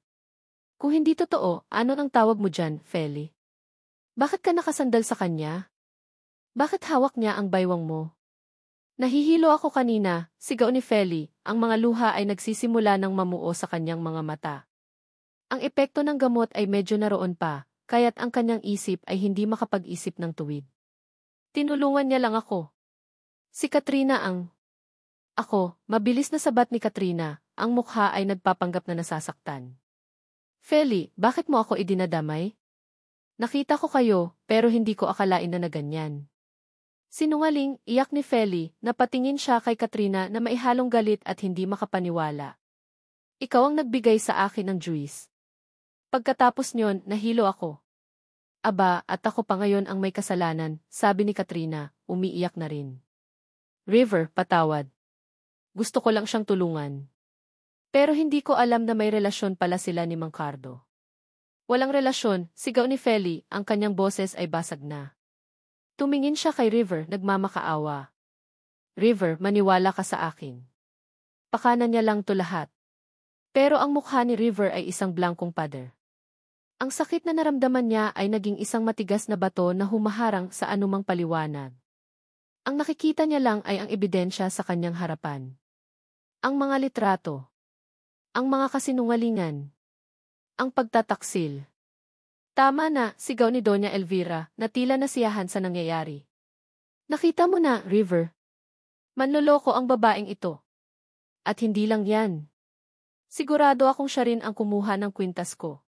Kung hindi totoo, ano ang tawag mo dyan, Feli? Bakit ka nakasandal sa kanya? Bakit hawak niya ang baywang mo? Nahihilo ako kanina, sigaw ni Feli, ang mga luha ay nagsisimula ng mamuo sa kanyang mga mata. Ang epekto ng gamot ay medyo naroon pa, kaya't ang kanyang isip ay hindi makapag-isip ng tuwid. Tinulungan niya lang ako. Si Katrina ang... Ako, mabilis na sabat ni Katrina, ang mukha ay nagpapanggap na nasasaktan. Feli, bakit mo ako idinadamay? Nakita ko kayo, pero hindi ko akalain na ganyan. Sinungaling, iyak ni Feli, napatingin siya kay Katrina na maihalong galit at hindi makapaniwala. Ikaw ang nagbigay sa akin ng juice. Pagkatapos nyon, nahilo ako. Aba, at ako pa ngayon ang may kasalanan, sabi ni Katrina, umiiyak na rin. River, patawad. Gusto ko lang siyang tulungan. Pero hindi ko alam na may relasyon pala sila ni Mang Cardo. Walang relasyon, sigaw ni Feli, ang kanyang boses ay basag na. Tumingin siya kay River, nagmamakaawa. River, maniwala ka sa akin. Pakanan niya lang to lahat. Pero ang mukha ni River ay isang blankong pader. Ang sakit na naramdaman niya ay naging isang matigas na bato na humaharang sa anumang paliwanag. Ang nakikita niya lang ay ang ebidensya sa kanyang harapan. Ang mga litrato. Ang mga kasinungalingan. Ang pagtataksil. Tama na, sigaw ni Doña Elvira, na tila nasiyahan sa nangyayari. Nakita mo na, River. Manloloko ang babaeng ito. At hindi lang yan. Sigurado akong siya rin ang kumuha ng kwintas ko.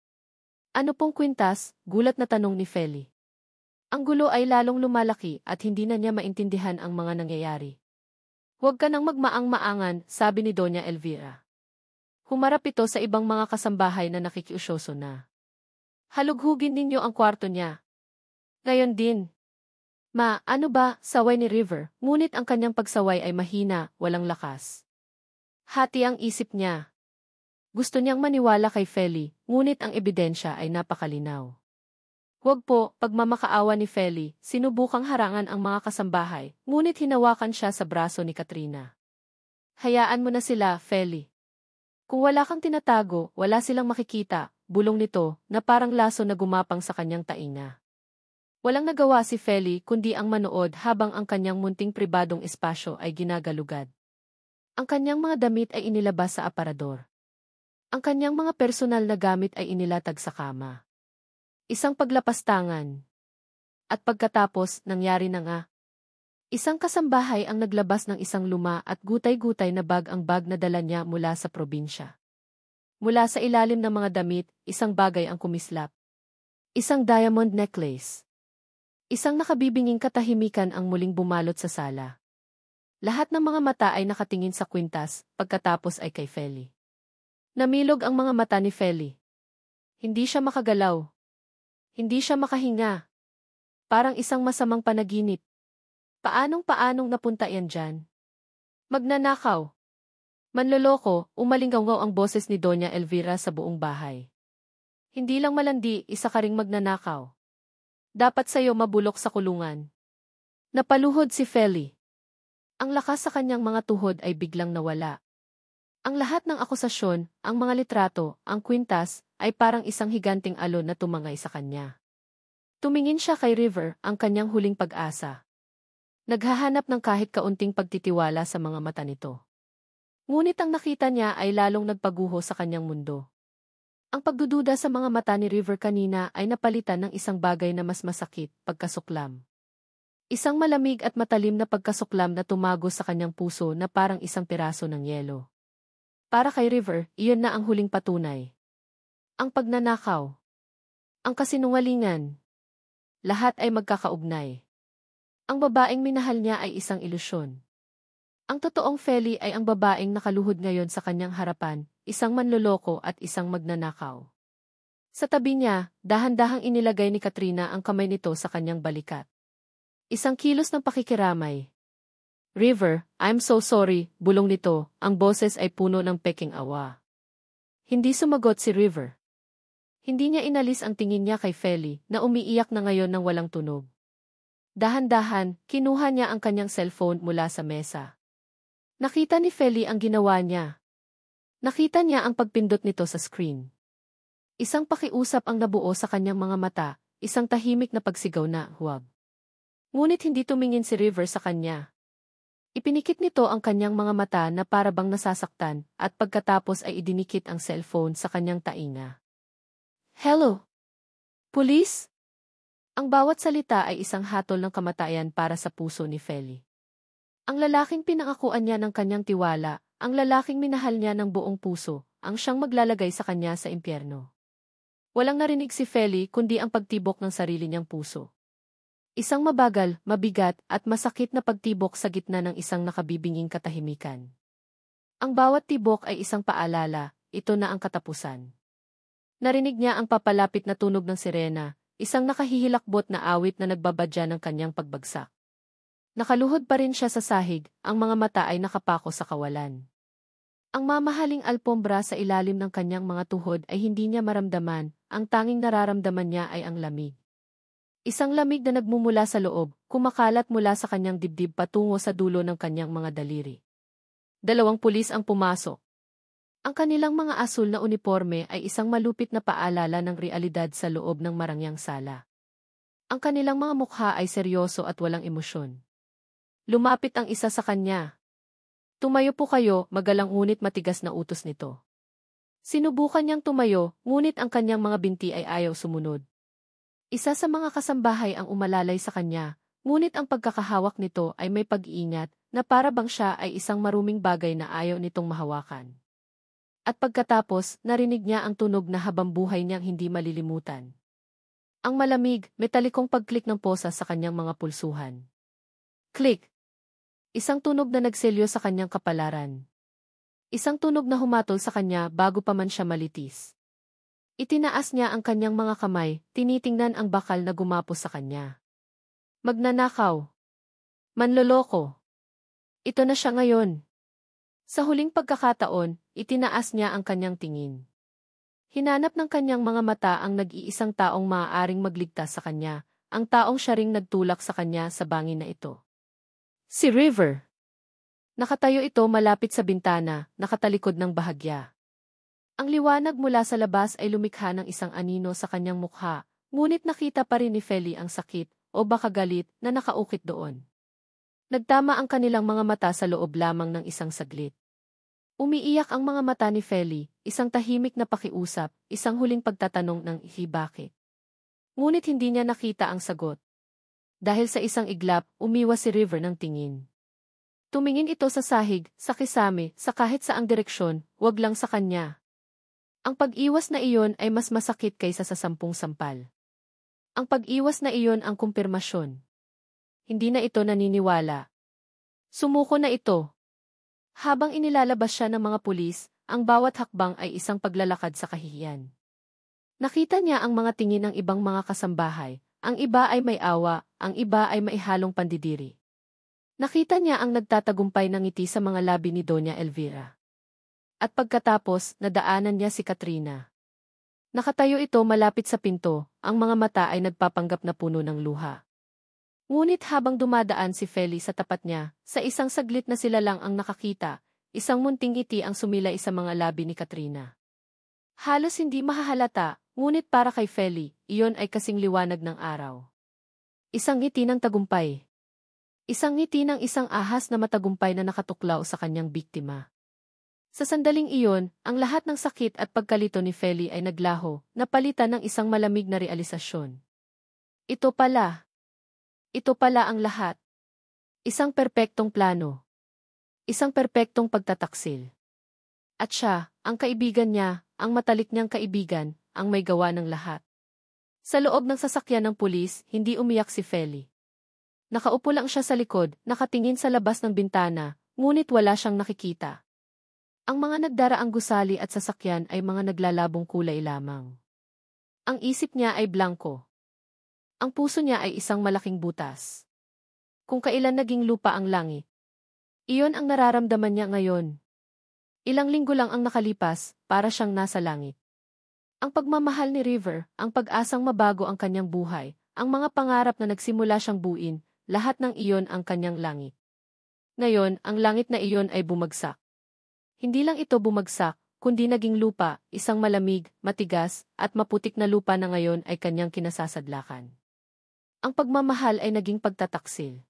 Ano pong kwintas? Gulat na tanong ni Feli. Ang gulo ay lalong lumalaki at hindi na niya maintindihan ang mga nangyayari. Huwag ka nang magmaang-maangan, sabi ni Doña Elvira. Humarap ito sa ibang mga kasambahay na nakikiusyoso na. Halughugin ninyo ang kwarto niya. Ngayon din. Ma, ano ba, saway ni River, ngunit ang kanyang pagsaway ay mahina, walang lakas. Hati ang isip niya. Gusto niyang maniwala kay Feli, ngunit ang ebidensya ay napakalinaw. Huwag po, pagmamakaawa ni Feli, sinubukang harangan ang mga kasambahay, ngunit hinawakan siya sa braso ni Katrina. Hayaan mo na sila, Feli. Kung wala kang tinatago, wala silang makikita, bulong nito, na parang laso na gumapang sa kanyang tainga. Walang nagawa si Feli kundi ang manood habang ang kanyang munting pribadong espasyo ay ginagalugad. Ang kanyang mga damit ay inilabas sa aparador. Ang kanyang mga personal na gamit ay inilatag sa kama. Isang paglapastangan. At pagkatapos, nangyari na nga. Isang kasambahay ang naglabas ng isang luma at gutay-gutay na bag ang bag na dala niya mula sa probinsya. Mula sa ilalim ng mga damit, isang bagay ang kumislap. Isang diamond necklace. Isang nakabibinging katahimikan ang muling bumalot sa sala. Lahat ng mga mata ay nakatingin sa kwintas, pagkatapos ay kay Feli. Namilog ang mga mata ni Feli. Hindi siya makagalaw. Hindi siya makahinga. Parang isang masamang panaginip. Paanong napunta yan dyan? Magnanakaw. Manloloko, umalinggaw ang boses ni Doña Elvira sa buong bahay. Hindi lang malandi, isa ka ring magnanakaw. Dapat sa'yo mabulok sa kulungan. Napaluhod si Feli. Ang lakas sa kanyang mga tuhod ay biglang nawala. Ang lahat ng akusasyon, ang mga litrato, ang kwintas, ay parang isang higanting alon na tumangay sa kanya. Tumingin siya kay River, ang kanyang huling pag-asa. Naghahanap ng kahit kaunting pagtitiwala sa mga mata nito. Ngunit ang nakita niya ay lalong nagpaguho sa kanyang mundo. Ang pagdududa sa mga mata ni River kanina ay napalitan ng isang bagay na mas masakit, pagkasuklam. Isang malamig at matalim na pagkasuklam na tumago sa kanyang puso na parang isang piraso ng yelo. Para kay River, iyon na ang huling patunay. Ang pagnanakaw. Ang kasinungalingan. Lahat ay magkakaugnay. Ang babaeng minahal niya ay isang ilusyon. Ang totoong Feli ay ang babaeng nakaluhod ngayon sa kanyang harapan, isang manloloko at isang magnanakaw. Sa tabi niya, dahan-dahang inilagay ni Katrina ang kamay nito sa kanyang balikat. Isang kilos ng pakikiramay. River, I'm so sorry, bulong nito, ang boses ay puno ng peking awa. Hindi sumagot si River. Hindi niya inalis ang tingin niya kay Feli na umiiyak na ngayon ng walang tunog. Dahan-dahan, kinuha niya ang kanyang cellphone mula sa mesa. Nakita ni Feli ang ginawa niya. Nakita niya ang pagpindot nito sa screen. Isang pakiusap ang nabuo sa kanyang mga mata, isang tahimik na pagsigaw na, huwag. Ngunit hindi tumingin si River sa kanya. Ipinikit nito ang kanyang mga mata na para bang nasasaktan at pagkatapos ay idinikit ang cellphone sa kanyang tainga. Hello? Police? Ang bawat salita ay isang hatol ng kamatayan para sa puso ni Feli. Ang lalaking pinangakuan niya ng kanyang tiwala, ang lalaking minahal niya ng buong puso, ang siyang maglalagay sa kanya sa impyerno. Walang narinig si Feli kundi ang pagtibok ng sarili niyang puso. Isang mabagal, mabigat, at masakit na pagtibok sa gitna ng isang nakabibinging katahimikan. Ang bawat tibok ay isang paalala, ito na ang katapusan. Narinig niya ang papalapit na tunog ng sirena, isang nakahihilakbot na awit na nagbabadya ng kanyang pagbagsak. Nakaluhod pa rin siya sa sahig, ang mga mata ay nakapako sa kawalan. Ang mamahaling alpombra sa ilalim ng kanyang mga tuhod ay hindi niya maramdaman, ang tanging nararamdaman niya ay ang lamig. Isang lamig na nagmumula sa loob, kumakalat mula sa kanyang dibdib patungo sa dulo ng kanyang mga daliri. 2 pulis ang pumasok. Ang kanilang mga asul na uniforme ay isang malupit na paalala ng realidad sa loob ng marangyang sala. Ang kanilang mga mukha ay seryoso at walang emosyon. Lumapit ang isa sa kanya. Tumayo po kayo, magalang ngunit matigas na utos nito. Sinubukan niyang tumayo, ngunit ang kanyang mga binti ay ayaw sumunod. Isa sa mga kasambahay ang umalalay sa kanya, ngunit ang pagkakahawak nito ay may pag-iingat na para bang siya ay isang maruming bagay na ayaw nitong mahawakan. At pagkatapos, narinig niya ang tunog na habang buhay niyang hindi malilimutan. Ang malamig, metalikong pag-click ng posa sa kanyang mga pulsuhan. Click! Isang tunog na nagselyo sa kanyang kapalaran. Isang tunog na humatol sa kanya bago pa man siya malitis. Itinaas niya ang kanyang mga kamay, tinitingnan ang bakal na gumapos sa kanya. Magnanakaw. Manloloko. Ito na siya ngayon. Sa huling pagkakataon, itinaas niya ang kanyang tingin. Hinanap ng kanyang mga mata ang nag-iisang taong maaaring magligtas sa kanya, ang taong siya ring nagtulak sa kanya sa bangin na ito. Si River. Nakatayo ito malapit sa bintana, nakatalikod ng bahagya. Ang liwanag mula sa labas ay lumikha ng isang anino sa kanyang mukha, ngunit nakita pa rin ni Feli ang sakit, o baka galit, na nakaukit doon. Nagtama ang kanilang mga mata sa loob lamang ng isang saglit. Umiiyak ang mga mata ni Feli, isang tahimik na pakiusap, isang huling pagtatanong ng bakit. Ngunit hindi niya nakita ang sagot. Dahil sa isang iglap, umiwas si River ng tingin. Tumingin ito sa sahig, sa kisame, sa kahit saang direksyon, wag lang sa kanya. Ang pag-iwas na iyon ay mas masakit kaysa sa 10 sampal. Ang pag-iwas na iyon ang kumpirmasyon. Hindi na ito naniniwala. Sumuko na ito. Habang inilalabas siya ng mga pulis, ang bawat hakbang ay isang paglalakad sa kahihiyan. Nakita niya ang mga tingin ng ibang mga kasambahay, ang iba ay may awa, ang iba ay may halong pandidiri. Nakita niya ang nagtatagumpay ng ngiti sa mga labi ni Doña Elvira. At pagkatapos, nadaanan niya si Katrina. Nakatayo ito malapit sa pinto, ang mga mata ay nagpapanggap na puno ng luha. Ngunit habang dumadaan si Feli sa tapat niya, sa isang saglit na sila lang ang nakakita, isang munting ngiti ang sumilay sa mga labi ni Katrina. Halos hindi mahahalata, ngunit para kay Feli, iyon ay kasing liwanag ng araw. Isang ngiti ng tagumpay. Isang ngiti ng isang ahas na matagumpay na nakatuklaw sa kanyang biktima. Sa sandaling iyon, ang lahat ng sakit at pagkalito ni Feli ay naglaho, napalitan ng isang malamig na realisasyon. Ito pala ang lahat. Isang perpektong plano. Isang perpektong pagtataksil. At siya, ang kaibigan niya, ang matalik niyang kaibigan, ang may gawa ng lahat. Sa loob ng sasakyan ng pulis, hindi umiyak si Feli. Nakaupo lang siya sa likod, nakatingin sa labas ng bintana, ngunit wala siyang nakikita. Ang mga nagdaraang gusali at sasakyan ay mga naglalabong kulay lamang. Ang isip niya ay blanko. Ang puso niya ay isang malaking butas. Kung kailan naging lupa ang langit. Iyon ang nararamdaman niya ngayon. Ilang linggo lang ang nakalipas, para siyang nasa langit. Ang pagmamahal ni River, ang pag-asang mabago ang kanyang buhay, ang mga pangarap na nagsimula siyang buuin, lahat ng iyon ang kanyang langit. Ngayon, ang langit na iyon ay bumagsak. Hindi lang ito bumagsak, kundi naging lupa, isang malamig, matigas, at maputik na lupa na ngayon ay kanyang kinasasadlakan. Ang pagmamahal ay naging pagtataksil.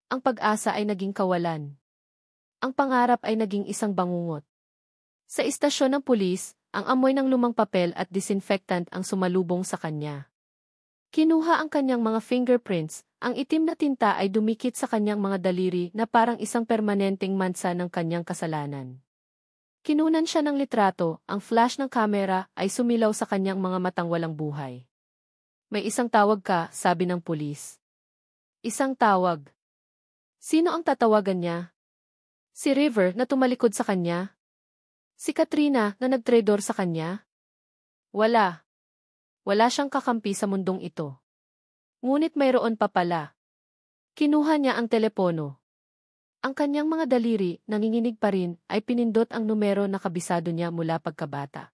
Ang pag-asa ay naging kawalan. Ang pangarap ay naging isang bangungot. Sa istasyon ng pulis, ang amoy ng lumang papel at disinfectant ang sumalubong sa kanya. Kinuha ang kanyang mga fingerprints, ang itim na tinta ay dumikit sa kanyang mga daliri na parang isang permanenteng mansa ng kanyang kasalanan. Kinunan siya ng litrato, ang flash ng kamera ay sumilaw sa kanyang mga matang walang buhay. May isang tawag ka, sabi ng pulis. Isang tawag. Sino ang tatawagan niya? Si River na tumalikod sa kanya? Si Katrina na nagtredor sa kanya? Wala. Wala siyang kakampi sa mundong ito. Ngunit mayroon pa pala. Kinuha niya ang telepono. Ang kanyang mga daliri, nanginginig pa rin, ay pinindot ang numero na kabisado niya mula pagkabata.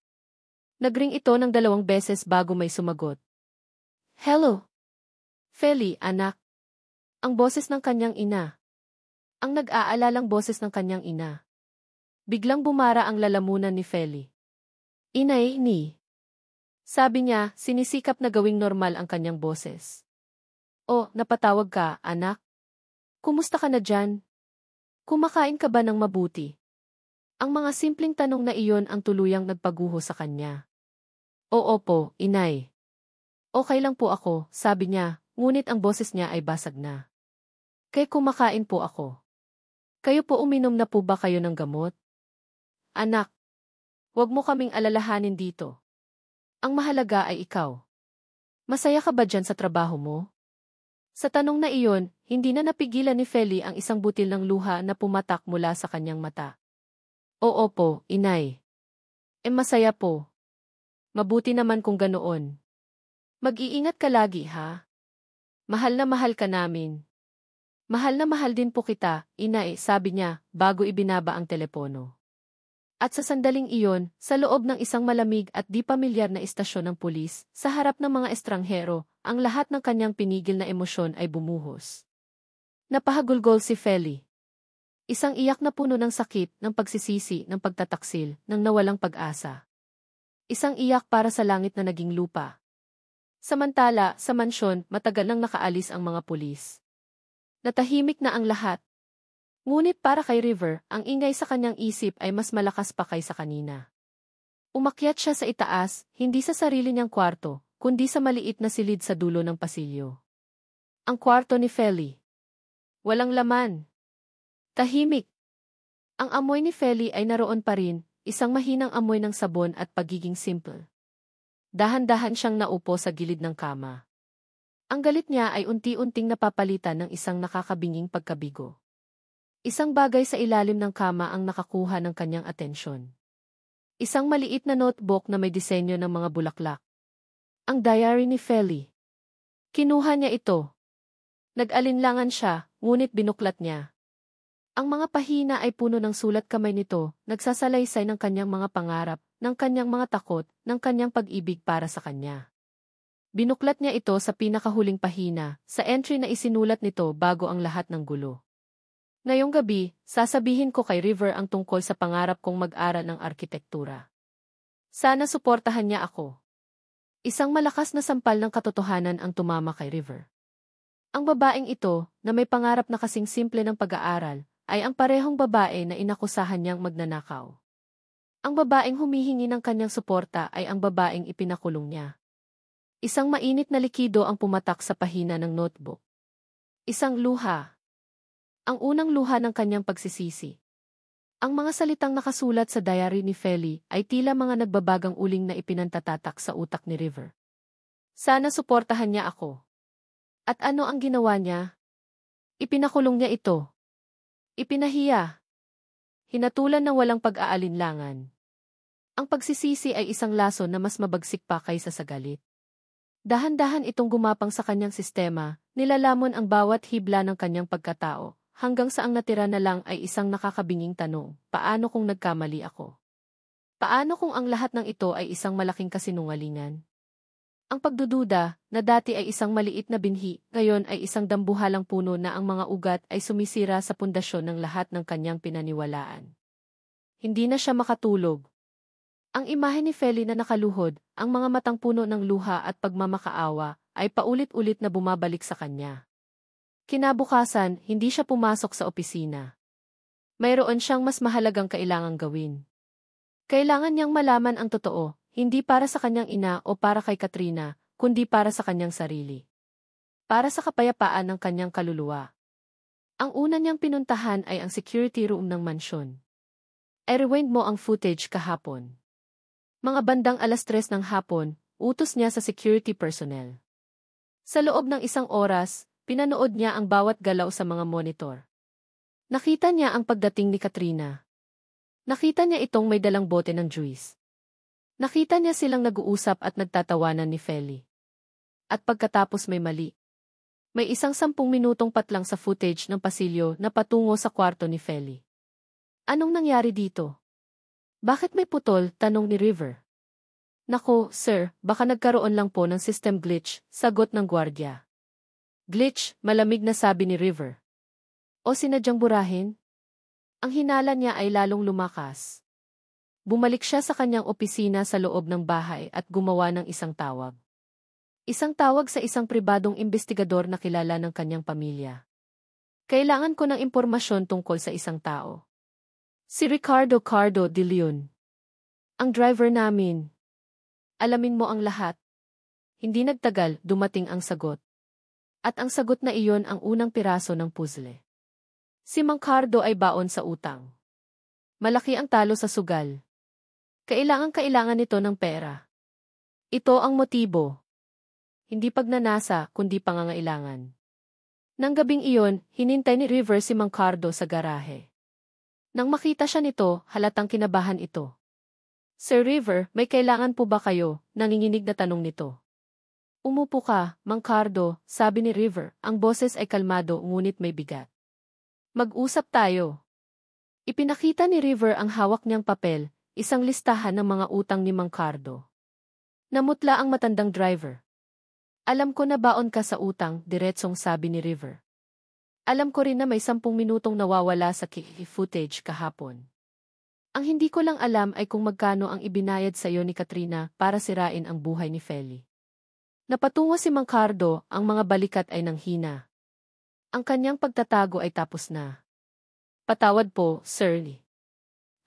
Nagring ito ng 2 beses bago may sumagot. Hello? Feli, anak. Ang boses ng kanyang ina. Ang nag-aalalang boses ng kanyang ina. Biglang bumara ang lalamunan ni Feli. Inay ni. Sabi niya, sinisikap na gawing normal ang kanyang boses. Oh, napatawag ka, anak? Kumusta ka na dyan? Kumakain ka ba ng mabuti? Ang mga simpleng tanong na iyon ang tuluyang nagpaguho sa kanya. Oo po, inay. Okay lang po ako, sabi niya, ngunit ang boses niya ay basag na. Kaya kumakain po ako. Kayo po uminom na po ba kayo ng gamot? Anak, huwag mo kaming alalahanin dito. Ang mahalaga ay ikaw. Masaya ka ba dyan sa trabaho mo? Sa tanong na iyon, hindi na napigilan ni Feli ang isang butil ng luha na pumatak mula sa kanyang mata. Oo po, inay. Masaya po. Mabuti naman kung ganoon. Mag-iingat ka lagi, ha? Mahal na mahal ka namin. Mahal na mahal din po kita, inay, sabi niya, bago ibinaba ang telepono. At sa sandaling iyon, sa loob ng isang malamig at di pamilyar na istasyon ng pulis, sa harap ng mga estranghero, ang lahat ng kanyang pinigil na emosyon ay bumuhos. Napahagulgol si Feli. Isang iyak na puno ng sakit, ng pagsisisi, ng pagtataksil, ng nawalang pag-asa. Isang iyak para sa langit na naging lupa. Samantala, sa mansyon, matagal nang nakaalis ang mga pulis. Natahimik na ang lahat. Ngunit para kay River, ang ingay sa kanyang isip ay mas malakas pa kaysa kanina. Umakyat siya sa itaas, hindi sa sarili niyang kwarto, kundi sa maliit na silid sa dulo ng pasilyo. Ang kwarto ni Feli. Walang laman. Tahimik. Ang amoy ni Feli ay naroon pa rin, isang mahinang amoy ng sabon at pagiging simple. Dahan-dahan siyang naupo sa gilid ng kama. Ang galit niya ay unti-unting napapalitan ng isang nakakabinging pagkabigo. Isang bagay sa ilalim ng kama ang nakakuha ng kanyang atensyon. Isang maliit na notebook na may disenyo ng mga bulaklak. Ang diary ni Feli. Kinuha niya ito. Nag-alinlangan siya, ngunit binuklat niya. Ang mga pahina ay puno ng sulat kamay nito, nagsasalaysay ng kanyang mga pangarap, ng kanyang mga takot, ng kanyang pag-ibig para sa kanya. Binuklat niya ito sa pinakahuling pahina, sa entry na isinulat nito bago ang lahat ng gulo. Ngayong gabi, sasabihin ko kay River ang tungkol sa pangarap kong mag-aral ng arkitektura. Sana suportahan niya ako. Isang malakas na sampal ng katotohanan ang tumama kay River. Ang babaeng ito, na may pangarap na kasing simple ng pag-aaral, ay ang parehong babae na inakusahan niyang magnanakaw. Ang babaeng humihingi ng kanyang suporta ay ang babaeng ipinakulong niya. Isang mainit na likido ang pumatak sa pahina ng notebook. Isang luha. Ang unang luha ng kanyang pagsisisi. Ang mga salitang nakasulat sa diary ni Feli ay tila mga nagbabagang uling na ipinantatatak sa utak ni River. Sana suportahan niya ako. At ano ang ginawa niya? Ipinakulong niya ito. Ipinahiya. Hinatulan ng walang pag-aalinlangan. Ang pagsisisi ay isang lason na mas mabagsik pa kaysa sa galit. Dahan-dahan itong gumapang sa kanyang sistema, nilalamon ang bawat hibla ng kanyang pagkatao, hanggang sa ang natira na lang ay isang nakakabinging tanong, paano kung nagkamali ako? Paano kung ang lahat ng ito ay isang malaking kasinungalingan? Ang pagdududa, na dati ay isang maliit na binhi, ngayon ay isang dambuhalang puno na ang mga ugat ay sumisira sa pundasyon ng lahat ng kanyang pinaniwalaan. Hindi na siya makatulog. Ang imahe ni Feli na nakaluhod, ang mga matang puno ng luha at pagmamakaawa, ay paulit-ulit na bumabalik sa kanya. Kinabukasan, hindi siya pumasok sa opisina. Mayroon siyang mas mahalagang kailangang gawin. Kailangan niyang malaman ang totoo, hindi para sa kanyang ina o para kay Katrina, kundi para sa kanyang sarili. Para sa kapayapaan ng kanyang kaluluwa. Ang una niyang pinuntahan ay ang security room ng mansyon. I-rewind mo ang footage kahapon. Mga bandang 3:00 ng hapon, utos niya sa security personnel. Sa loob ng 1 oras, pinanood niya ang bawat galaw sa mga monitor. Nakita niya ang pagdating ni Katrina. Nakita niya itong may dalang bote ng juice. Nakita niya silang nag-uusap at nagtatawanan ni Feli. At pagkatapos may mali. May isang 10 minutong patlang sa footage ng pasilyo na patungo sa kwarto ni Feli. Anong nangyari dito? Bakit may putol? Tanong ni River. Nako, sir, baka nagkaroon lang po ng system glitch, sagot ng gwardiya. Glitch, malamig na sabi ni River. O sinadyang burahin? Ang hinala niya ay lalong lumakas. Bumalik siya sa kanyang opisina sa loob ng bahay at gumawa ng isang tawag. Isang tawag sa isang pribadong investigador na kilala ng kanyang pamilya. Kailangan ko ng impormasyon tungkol sa isang tao. Si Ricardo Cardo de Leon. Ang driver namin. Alamin mo ang lahat. Hindi nagtagal, dumating ang sagot. At ang sagot na iyon ang unang piraso ng puzzle. Si Mang Cardo ay baon sa utang. Malaki ang talo sa sugal. Kailangan nito ng pera. Ito ang motibo. Hindi pagnanasa, kundi pangangailangan. Nang gabing iyon, hinintay ni River si Mang Cardo sa garahe. Nang makita siya nito, halatang kinabahan ito. Sir River, may kailangan po ba kayo? Nanginginig na tanong nito. Umupo ka, Mang Cardo, sabi ni River. Ang boses ay kalmado ngunit may bigat. Mag-usap tayo. Ipinakita ni River ang hawak niyang papel, isang listahan ng mga utang ni Mang Cardo. Namutla ang matandang driver. Alam ko na baon ka sa utang, diretsong sabi ni River. Alam ko rin na may 10 minutong nawawala sa footage kahapon. Ang hindi ko lang alam ay kung magkano ang ibinayad sa iyo ni Katrina para sirain ang buhay ni Feli. Napatungo si Mang Cardo, ang mga balikat ay nanghina. Ang kanyang pagtatago ay tapos na. Patawad po, Sir Lee.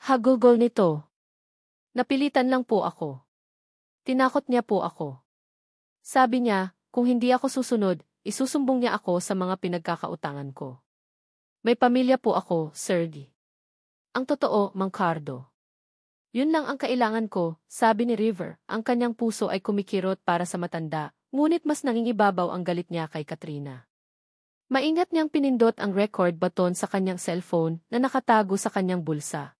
Hagulgol nito. Napilitan lang po ako. Tinakot niya po ako. Sabi niya, kung hindi ako susunod, isusumbong niya ako sa mga pinagkakautangan ko. May pamilya po ako, Sir Lee. Ang totoo, Mang Cardo. Yun lang ang kailangan ko, sabi ni River. Ang kanyang puso ay kumikirot para sa matanda, ngunit mas nangingibabaw ang galit niya kay Katrina. Maingat niyang pinindot ang record button sa kanyang cellphone na nakatago sa kanyang bulsa.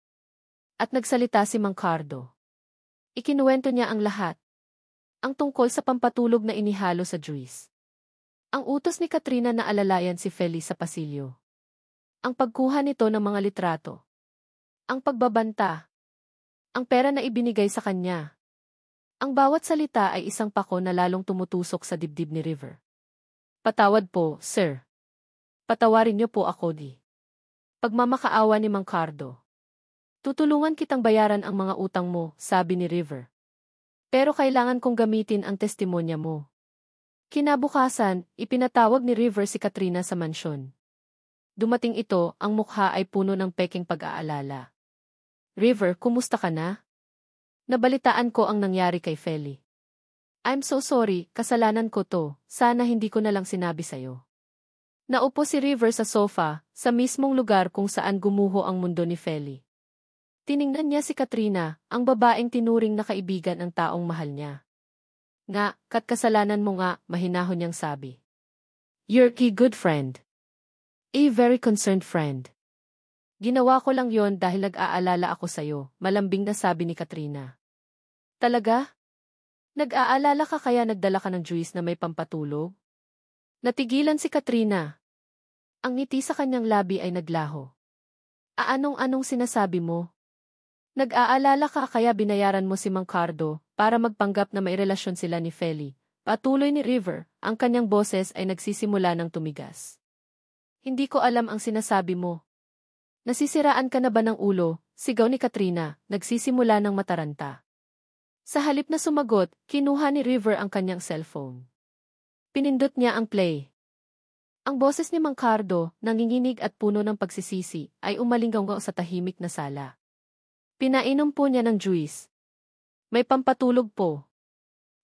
At nagsalita si Mang Cardo. Ikinuwento niya ang lahat. Ang tungkol sa pampatulog na inihalo sa juice. Ang utos ni Katrina na alalayan si Feli sa pasilyo. Ang pagkuha nito ng mga litrato. Ang pagbabanta. Ang pera na ibinigay sa kanya. Ang bawat salita ay isang pako na lalong tumutusok sa dibdib ni River. Patawad po, sir. Patawarin niyo po ako, di. Pagmamakaawa ni Mang Cardo. Tutulungan kitang bayaran ang mga utang mo, sabi ni River. Pero kailangan kong gamitin ang testimonya mo. Kinabukasan, ipinatawag ni River si Katrina sa mansyon. Dumating ito, ang mukha ay puno ng peking pag-aalala. River, kumusta ka na? Nabalitaan ko ang nangyari kay Feli. I'm so sorry, kasalanan ko to, sana hindi ko na lang sinabi sa'yo. Naupo si River sa sofa, sa mismong lugar kung saan gumuho ang mundo ni Feli. Tiningnan niya si Katrina, ang babaeng tinuring na kaibigan ng taong mahal niya. Nga, kasalanan mo nga, mahinahon niyang sabi. You're a good friend. A very concerned friend. Ginawa ko lang yon dahil nag-aalala ako sa'yo, malambing na sabi ni Katrina. Talaga? Nag-aalala ka kaya nagdala ka ng juice na may pampatulog? Natigilan si Katrina. Ang ngiti sa kanyang labi ay naglaho. Anong sinasabi mo? Nag-aalala ka kaya binayaran mo si Mang Cardo para magpanggap na may relasyon sila ni Feli. Patuloy ni River, ang kanyang boses ay nagsisimula ng tumigas. Hindi ko alam ang sinasabi mo. Nasisiraan ka na ba ng ulo? Sigaw ni Katrina, nagsisimula ng mataranta. Sa halip na sumagot, kinuha ni River ang kanyang cellphone. Pinindot niya ang play. Ang boses ni Mang Cardo, nanginginig at puno ng pagsisisi, ay umalinggaw sa tahimik na sala. Pinainom po niya ng juice. May pampatulog po.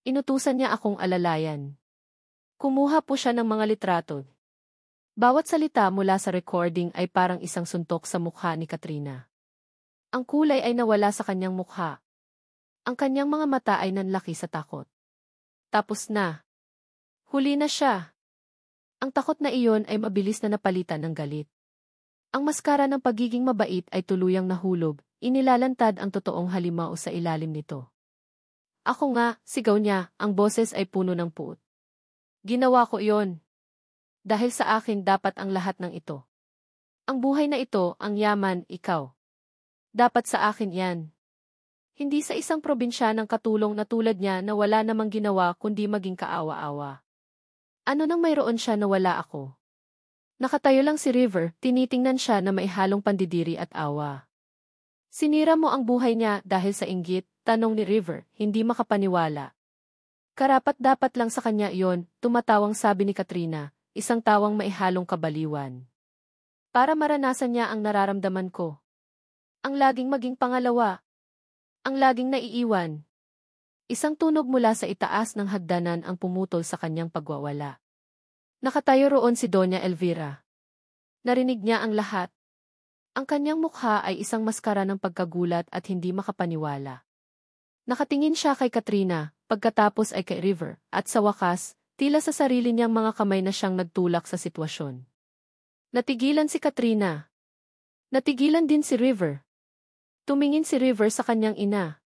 Inutusan niya akong alalayan. Kumuha po siya ng mga litrato. Bawat salita mula sa recording ay parang isang suntok sa mukha ni Katrina. Ang kulay ay nawala sa kanyang mukha. Ang kanyang mga mata ay nanlaki sa takot. Tapos na. Huli na siya. Ang takot na iyon ay mabilis na napalitan ng galit. Ang maskara ng pagiging mabait ay tuluyang nahulog, inilalantad ang totoong halimaw sa ilalim nito. Ako nga, sigaw niya, ang boses ay puno ng puot. Ginawa ko iyon. Dahil sa akin dapat ang lahat ng ito. Ang buhay na ito, ang yaman, ikaw. Dapat sa akin yan. Hindi sa isang probinsyanang katulong na tulad niya na wala namang ginawa kundi maging kaawa-awa. Ano nang mayroon siya na wala ako? Nakatayo lang si River, tinitingnan siya na may halong pandidiri at awa. Sinira mo ang buhay niya dahil sa inggit, tanong ni River, hindi makapaniwala. Karapat-dapat lang sa kanya iyon, tumatawang sabi ni Katrina, isang tawang may halong kabaliwan. Para maranasan niya ang nararamdaman ko. Ang laging maging pangalawa. Ang laging naiiwan. Isang tunog mula sa itaas ng hagdanan ang pumutol sa kanyang pagwawala. Nakatayo roon si Doña Elvira. Narinig niya ang lahat. Ang kanyang mukha ay isang maskara ng pagkagulat at hindi makapaniwala. Nakatingin siya kay Katrina, pagkatapos ay kay River, at sa wakas, tila sa sarili niyang mga kamay na siyang nagtulak sa sitwasyon. Natigilan si Katrina. Natigilan din si River. Tumingin si River sa kanyang ina.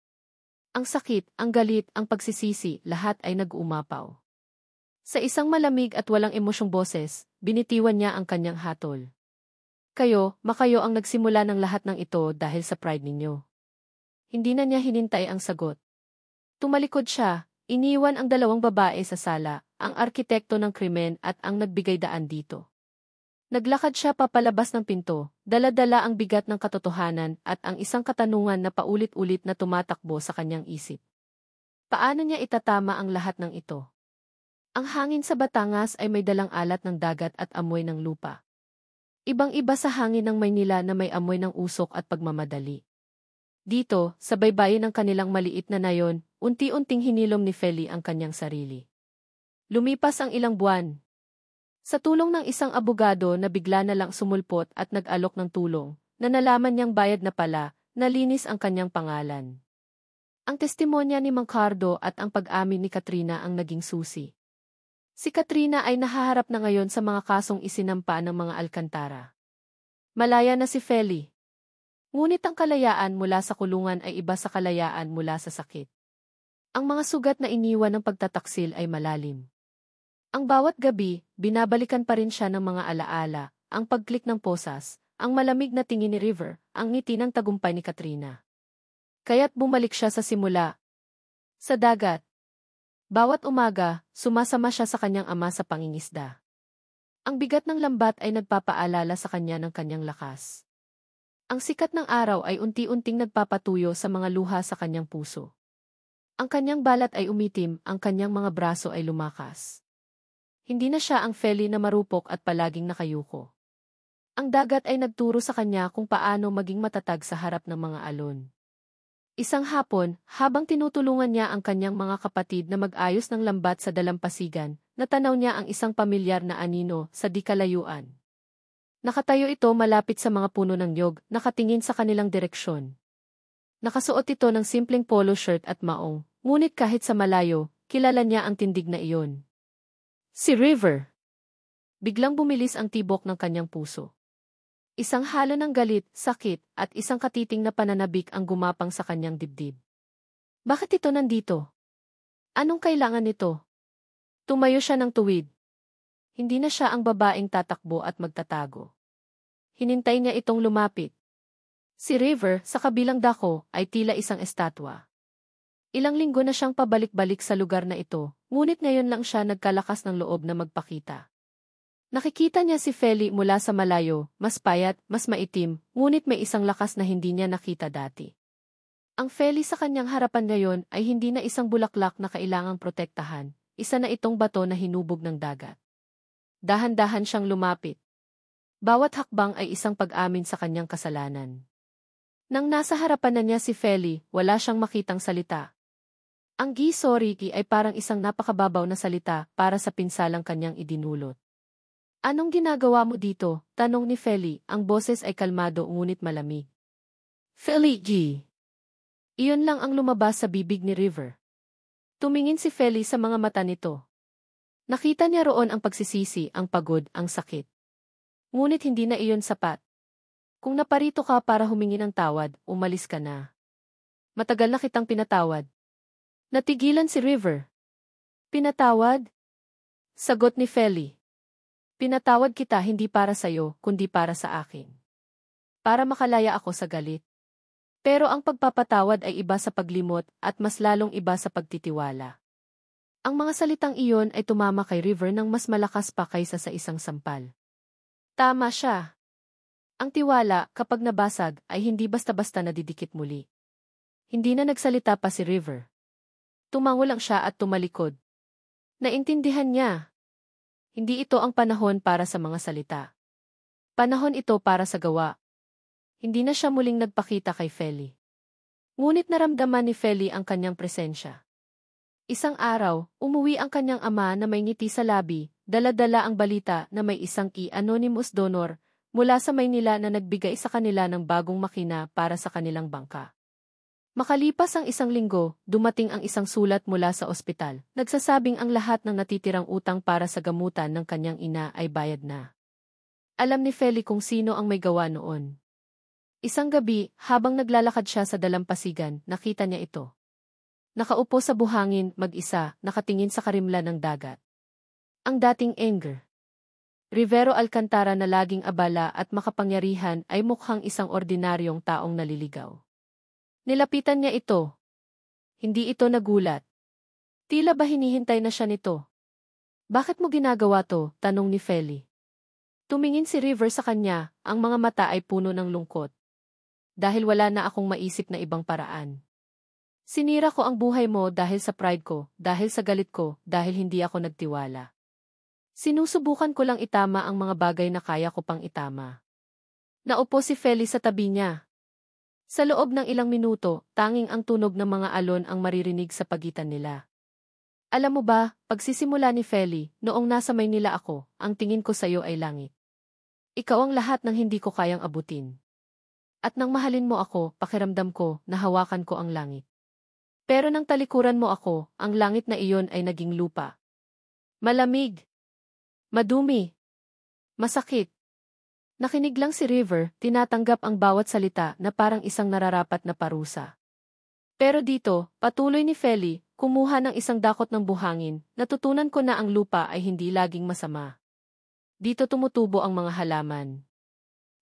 Ang sakit, ang galit, ang pagsisisi, lahat ay nag-uumapaw. Sa isang malamig at walang emosyong boses, binitiwan niya ang kanyang hatol. Makayo ang nagsimula ng lahat ng ito dahil sa pride ninyo. Hindi na niya hinintay ang sagot. Tumalikod siya, iniwan ang dalawang babae sa sala, ang arkitekto ng krimen at ang nagbigay daan dito. Naglakad siya papalabas ng pinto, dala-dala ang bigat ng katotohanan at ang isang katanungan na paulit-ulit na tumatakbo sa kanyang isip. Paano niya itatama ang lahat ng ito? Ang hangin sa Batangas ay may dalang alat ng dagat at amoy ng lupa. Ibang-iba sa hangin ng Maynila na may amoy ng usok at pagmamadali. Dito, sa baybayin ng kanilang maliit na nayon, unti-unting hinilom ni Feli ang kanyang sarili. Lumipas ang ilang buwan. Sa tulong ng isang abogado na bigla na lang sumulpot at nag-alok ng tulong, na nalaman niyang bayad na pala, nalinis ang kanyang pangalan. Ang testimonya ni Mang Cardo at ang pag-amin ni Katrina ang naging susi. Si Katrina ay nahaharap na ngayon sa mga kasong isinampa ng mga Alcantara. Malaya na si Feli. Ngunit ang kalayaan mula sa kulungan ay iba sa kalayaan mula sa sakit. Ang mga sugat na iniwan ng pagtataksil ay malalim. Ang bawat gabi, binabalikan pa rin siya ng mga alaala, ang pagklik ng posas, ang malamig na tingin ni River, ang ngiti ng tagumpay ni Katrina. Kaya't bumalik siya sa simula. Sa dagat. Bawat umaga, sumasama siya sa kanyang ama sa pangingisda. Ang bigat ng lambat ay nagpapaalala sa kanya ng kanyang lakas. Ang sikat ng araw ay unti-unting nagpapatuyo sa mga luha sa kanyang puso. Ang kanyang balat ay umitim, ang kanyang mga braso ay lumakas. Hindi na siya ang Feli na marupok at palaging nakayuko. Ang dagat ay nagturo sa kanya kung paano maging matatag sa harap ng mga alon. Isang hapon, habang tinutulungan niya ang kanyang mga kapatid na mag-ayos ng lambat sa dalampasigan, natanaw niya ang isang pamilyar na anino sa di kalayuan. Nakatayo ito malapit sa mga puno ng niyog, nakatingin sa kanilang direksyon. Nakasuot ito ng simpleng polo shirt at maong, ngunit kahit sa malayo, kilala niya ang tindig na iyon. Si River. Biglang bumilis ang tibok ng kanyang puso. Isang halo ng galit, sakit, at isang katiting na pananabik ang gumapang sa kanyang dibdib. Bakit ito nandito? Anong kailangan nito? Tumayo siya ng tuwid. Hindi na siya ang babaeng tatakbo at magtatago. Hinintay niya itong lumapit. Si River, sa kabilang dako, ay tila isang estatwa. Ilang linggo na siyang pabalik-balik sa lugar na ito, ngunit ngayon lang siya nagkalakas ng loob na magpakita. Nakikita niya si Feli mula sa malayo, mas payat, mas maitim, ngunit may isang lakas na hindi niya nakita dati. Ang Feli sa kanyang harapan ngayon ay hindi na isang bulaklak na kailangang protektahan, isa na itong bato na hinubog ng dagat. Dahan-dahan siyang lumapit. Bawat hakbang ay isang pag-amin sa kanyang kasalanan. Nang nasa harapan na niya si Feli, wala siyang makitang salita. Ang sorry ay parang isang napakababaw na salita para sa pinsalang kanyang idinulot. Anong ginagawa mo dito? Tanong ni Feli, ang boses ay kalmado ngunit malamig. Feli G. Iyon lang ang lumabas sa bibig ni River. Tumingin si Feli sa mga mata nito. Nakita niya roon ang pagsisisi, ang pagod, ang sakit. Ngunit hindi na iyon sapat. Kung naparito ka para humingi ng tawad, umalis ka na. Matagal na kitang pinatawad. Natigilan si River. Pinatawad? Sagot ni Feli. Pinatawad kita hindi para sa'yo, kundi para sa akin. Para makalaya ako sa galit. Pero ang pagpapatawad ay iba sa paglimot at mas lalong iba sa pagtitiwala. Ang mga salitang iyon ay tumama kay River ng mas malakas pa kaysa sa isang sampal. Tama siya. Ang tiwala, kapag nabasag, ay hindi basta-basta nadidikit muli. Hindi na nagsalita pa si River. Tumango lang siya at tumalikod. Naintindihan niya. Hindi ito ang panahon para sa mga salita. Panahon ito para sa gawa. Hindi na siya muling nagpakita kay Feli. Ngunit naramdaman ni Feli ang kanyang presensya. Isang araw, umuwi ang kanyang ama na may ngiti sa labi, dala-dala ang balita na may isang anonymous donor mula sa Maynila na nagbigay sa kanila ng bagong makina para sa kanilang bangka. Makalipas ang isang linggo, dumating ang isang sulat mula sa ospital, nagsasabing ang lahat ng natitirang utang para sa gamutan ng kanyang ina ay bayad na. Alam ni Feli kung sino ang may gawa noon. Isang gabi, habang naglalakad siya sa dalampasigan, nakita niya ito. Nakaupo sa buhangin, mag-isa, nakatingin sa karimlan ng dagat. Ang dating Anger. Rivero Alcantara na laging abala at makapangyarihan ay mukhang isang ordinaryong taong naliligaw. Nilapitan niya ito. Hindi ito nagulat. Tila ba hinihintay na siya nito? Bakit mo ginagawa to? Tanong ni Feli. Tumingin si River sa kanya, ang mga mata ay puno ng lungkot. Dahil wala na akong maisip na ibang paraan. Sinira ko ang buhay mo dahil sa pride ko, dahil sa galit ko, dahil hindi ako nagtiwala. Sinusubukan ko lang itama ang mga bagay na kaya ko pang itama. Naupo si Feli sa tabi niya. Sa loob ng ilang minuto, tanging ang tunog ng mga alon ang maririnig sa pagitan nila. Alam mo ba, pagsisimula ni Feli, noong nasa Maynila ako, ang tingin ko sa'yo ay langit. Ikaw ang lahat ng hindi ko kayang abutin. At nang mahalin mo ako, pakiramdam ko, nahawakan ko ang langit. Pero nang talikuran mo ako, ang langit na iyon ay naging lupa. Malamig. Madumi. Masakit. Nakinig lang si River, tinatanggap ang bawat salita na parang isang nararapat na parusa. Pero dito, patuloy ni Feli, kumuha ng isang dakot ng buhangin, natutunan ko na ang lupa ay hindi laging masama. Dito tumutubo ang mga halaman.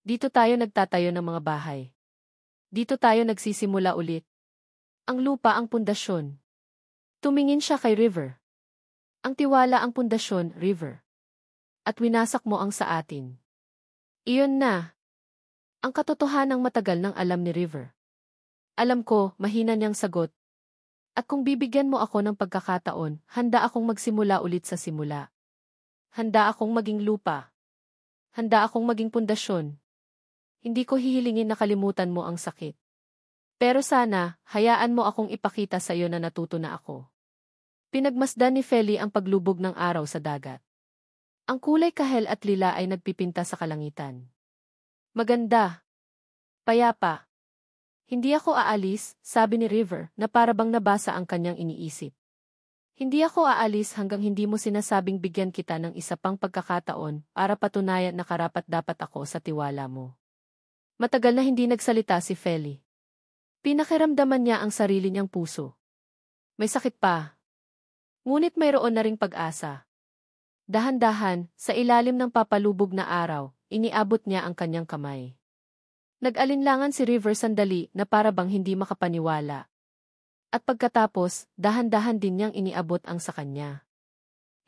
Dito tayo nagtatayo ng mga bahay. Dito tayo nagsisimula ulit. Ang lupa ang pundasyon. Tumingin siya kay River. Ang tiwala ang pundasyon, River. At winasak mo ang sa atin. Iyon na. Ang katotohanang matagal nang alam ni River. Alam ko, mahina niyang sagot. At kung bibigyan mo ako ng pagkakataon, handa akong magsimula ulit sa simula. Handa akong maging lupa. Handa akong maging pundasyon. Hindi ko hihilingin na kalimutan mo ang sakit. Pero sana, hayaan mo akong ipakita sa iyo na natuto na ako. Pinagmasdan ni Feli ang paglubog ng araw sa dagat. Ang kulay kahel at lila ay nagpipinta sa kalangitan. Maganda. Payapa. Hindi ako aalis, sabi ni River, na parabang nabasa ang kanyang iniisip. Hindi ako aalis hanggang hindi mo sinasabing bigyan kita ng isa pang pagkakataon para patunayan na karapat-dapat ako sa tiwala mo. Matagal na hindi nagsalita si Feli. Pinakiramdaman niya ang sarili niyang puso. May sakit pa. Ngunit mayroon na ring pag-asa. Dahan-dahan, sa ilalim ng papalubog na araw, iniabot niya ang kanyang kamay. Nag-alinlangan si River sandali na parabang hindi makapaniwala. At pagkatapos, dahan-dahan din niyang iniabot ang sa kanya.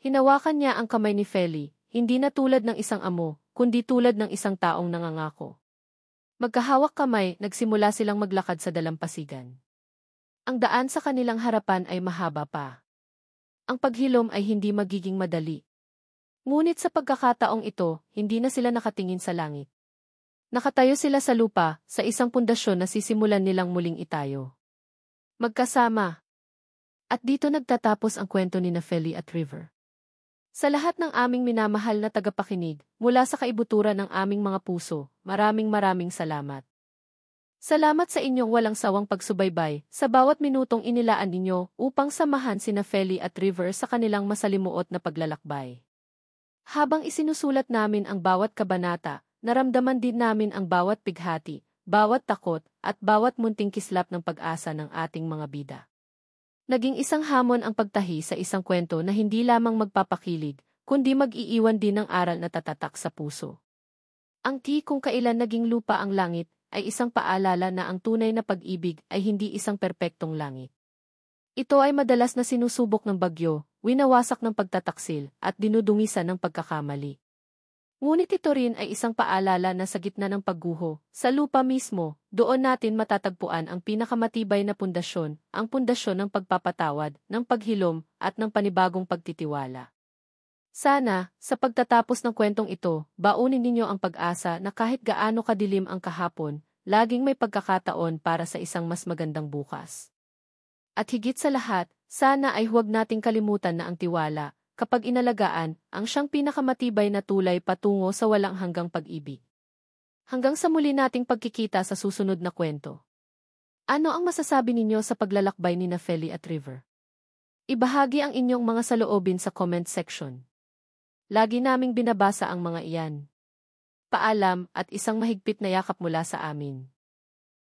Hinawakan niya ang kamay ni Feli, hindi na tulad ng isang amo, kundi tulad ng isang taong nangangako. Magkahawak kamay, nagsimula silang maglakad sa dalampasigan. Ang daan sa kanilang harapan ay mahaba pa. Ang paghilom ay hindi magiging madali. Ngunit sa pagkakataong ito, hindi na sila nakatingin sa langit. Nakatayo sila sa lupa, sa isang pundasyon na sisimulan nilang muling itayo. Magkasama. At dito nagtatapos ang kwento ni Feli at River. Sa lahat ng aming minamahal na tagapakinig, mula sa kaibuturan ng aming mga puso, maraming salamat. Salamat sa inyong walang sawang pagsubaybay, sa bawat minutong inilaan ninyo upang samahan sina Feli at River sa kanilang masalimuot na paglalakbay. Habang isinusulat namin ang bawat kabanata, naramdaman din namin ang bawat pighati, bawat takot, at bawat munting kislap ng pag-asa ng ating mga bida. Naging isang hamon ang pagtahi sa isang kwento na hindi lamang magpapakilig, kundi mag-iiwan din ng aral na tatatak sa puso. Ang kung kailan naging lupa ang langit, ay isang paalala na ang tunay na pag-ibig ay hindi isang perpektong langit. Ito ay madalas na sinusubok ng bagyo, winawasak ng pagtataksil, at dinudungisan ng pagkakamali. Ngunit ito rin ay isang paalala na sa gitna ng pagguho, sa lupa mismo, doon natin matatagpuan ang pinakamatibay na pundasyon, ang pundasyon ng pagpapatawad, ng paghilom, at ng panibagong pagtitiwala. Sana, sa pagtatapos ng kwentong ito, baunin ninyo ang pag-asa na kahit gaano kadilim ang kahapon, laging may pagkakataon para sa isang mas magandang bukas. At higit sa lahat, sana ay huwag nating kalimutan na ang tiwala, kapag inalagaan, ang siyang pinakamatibay na tulay patungo sa walang hanggang pag-ibig. Hanggang sa muli nating pagkikita sa susunod na kwento. Ano ang masasabi ninyo sa paglalakbay ni Feli at River? Ibahagi ang inyong mga saloobin sa comment section. Lagi naming binabasa ang mga iyan. Paalam at isang mahigpit na yakap mula sa amin.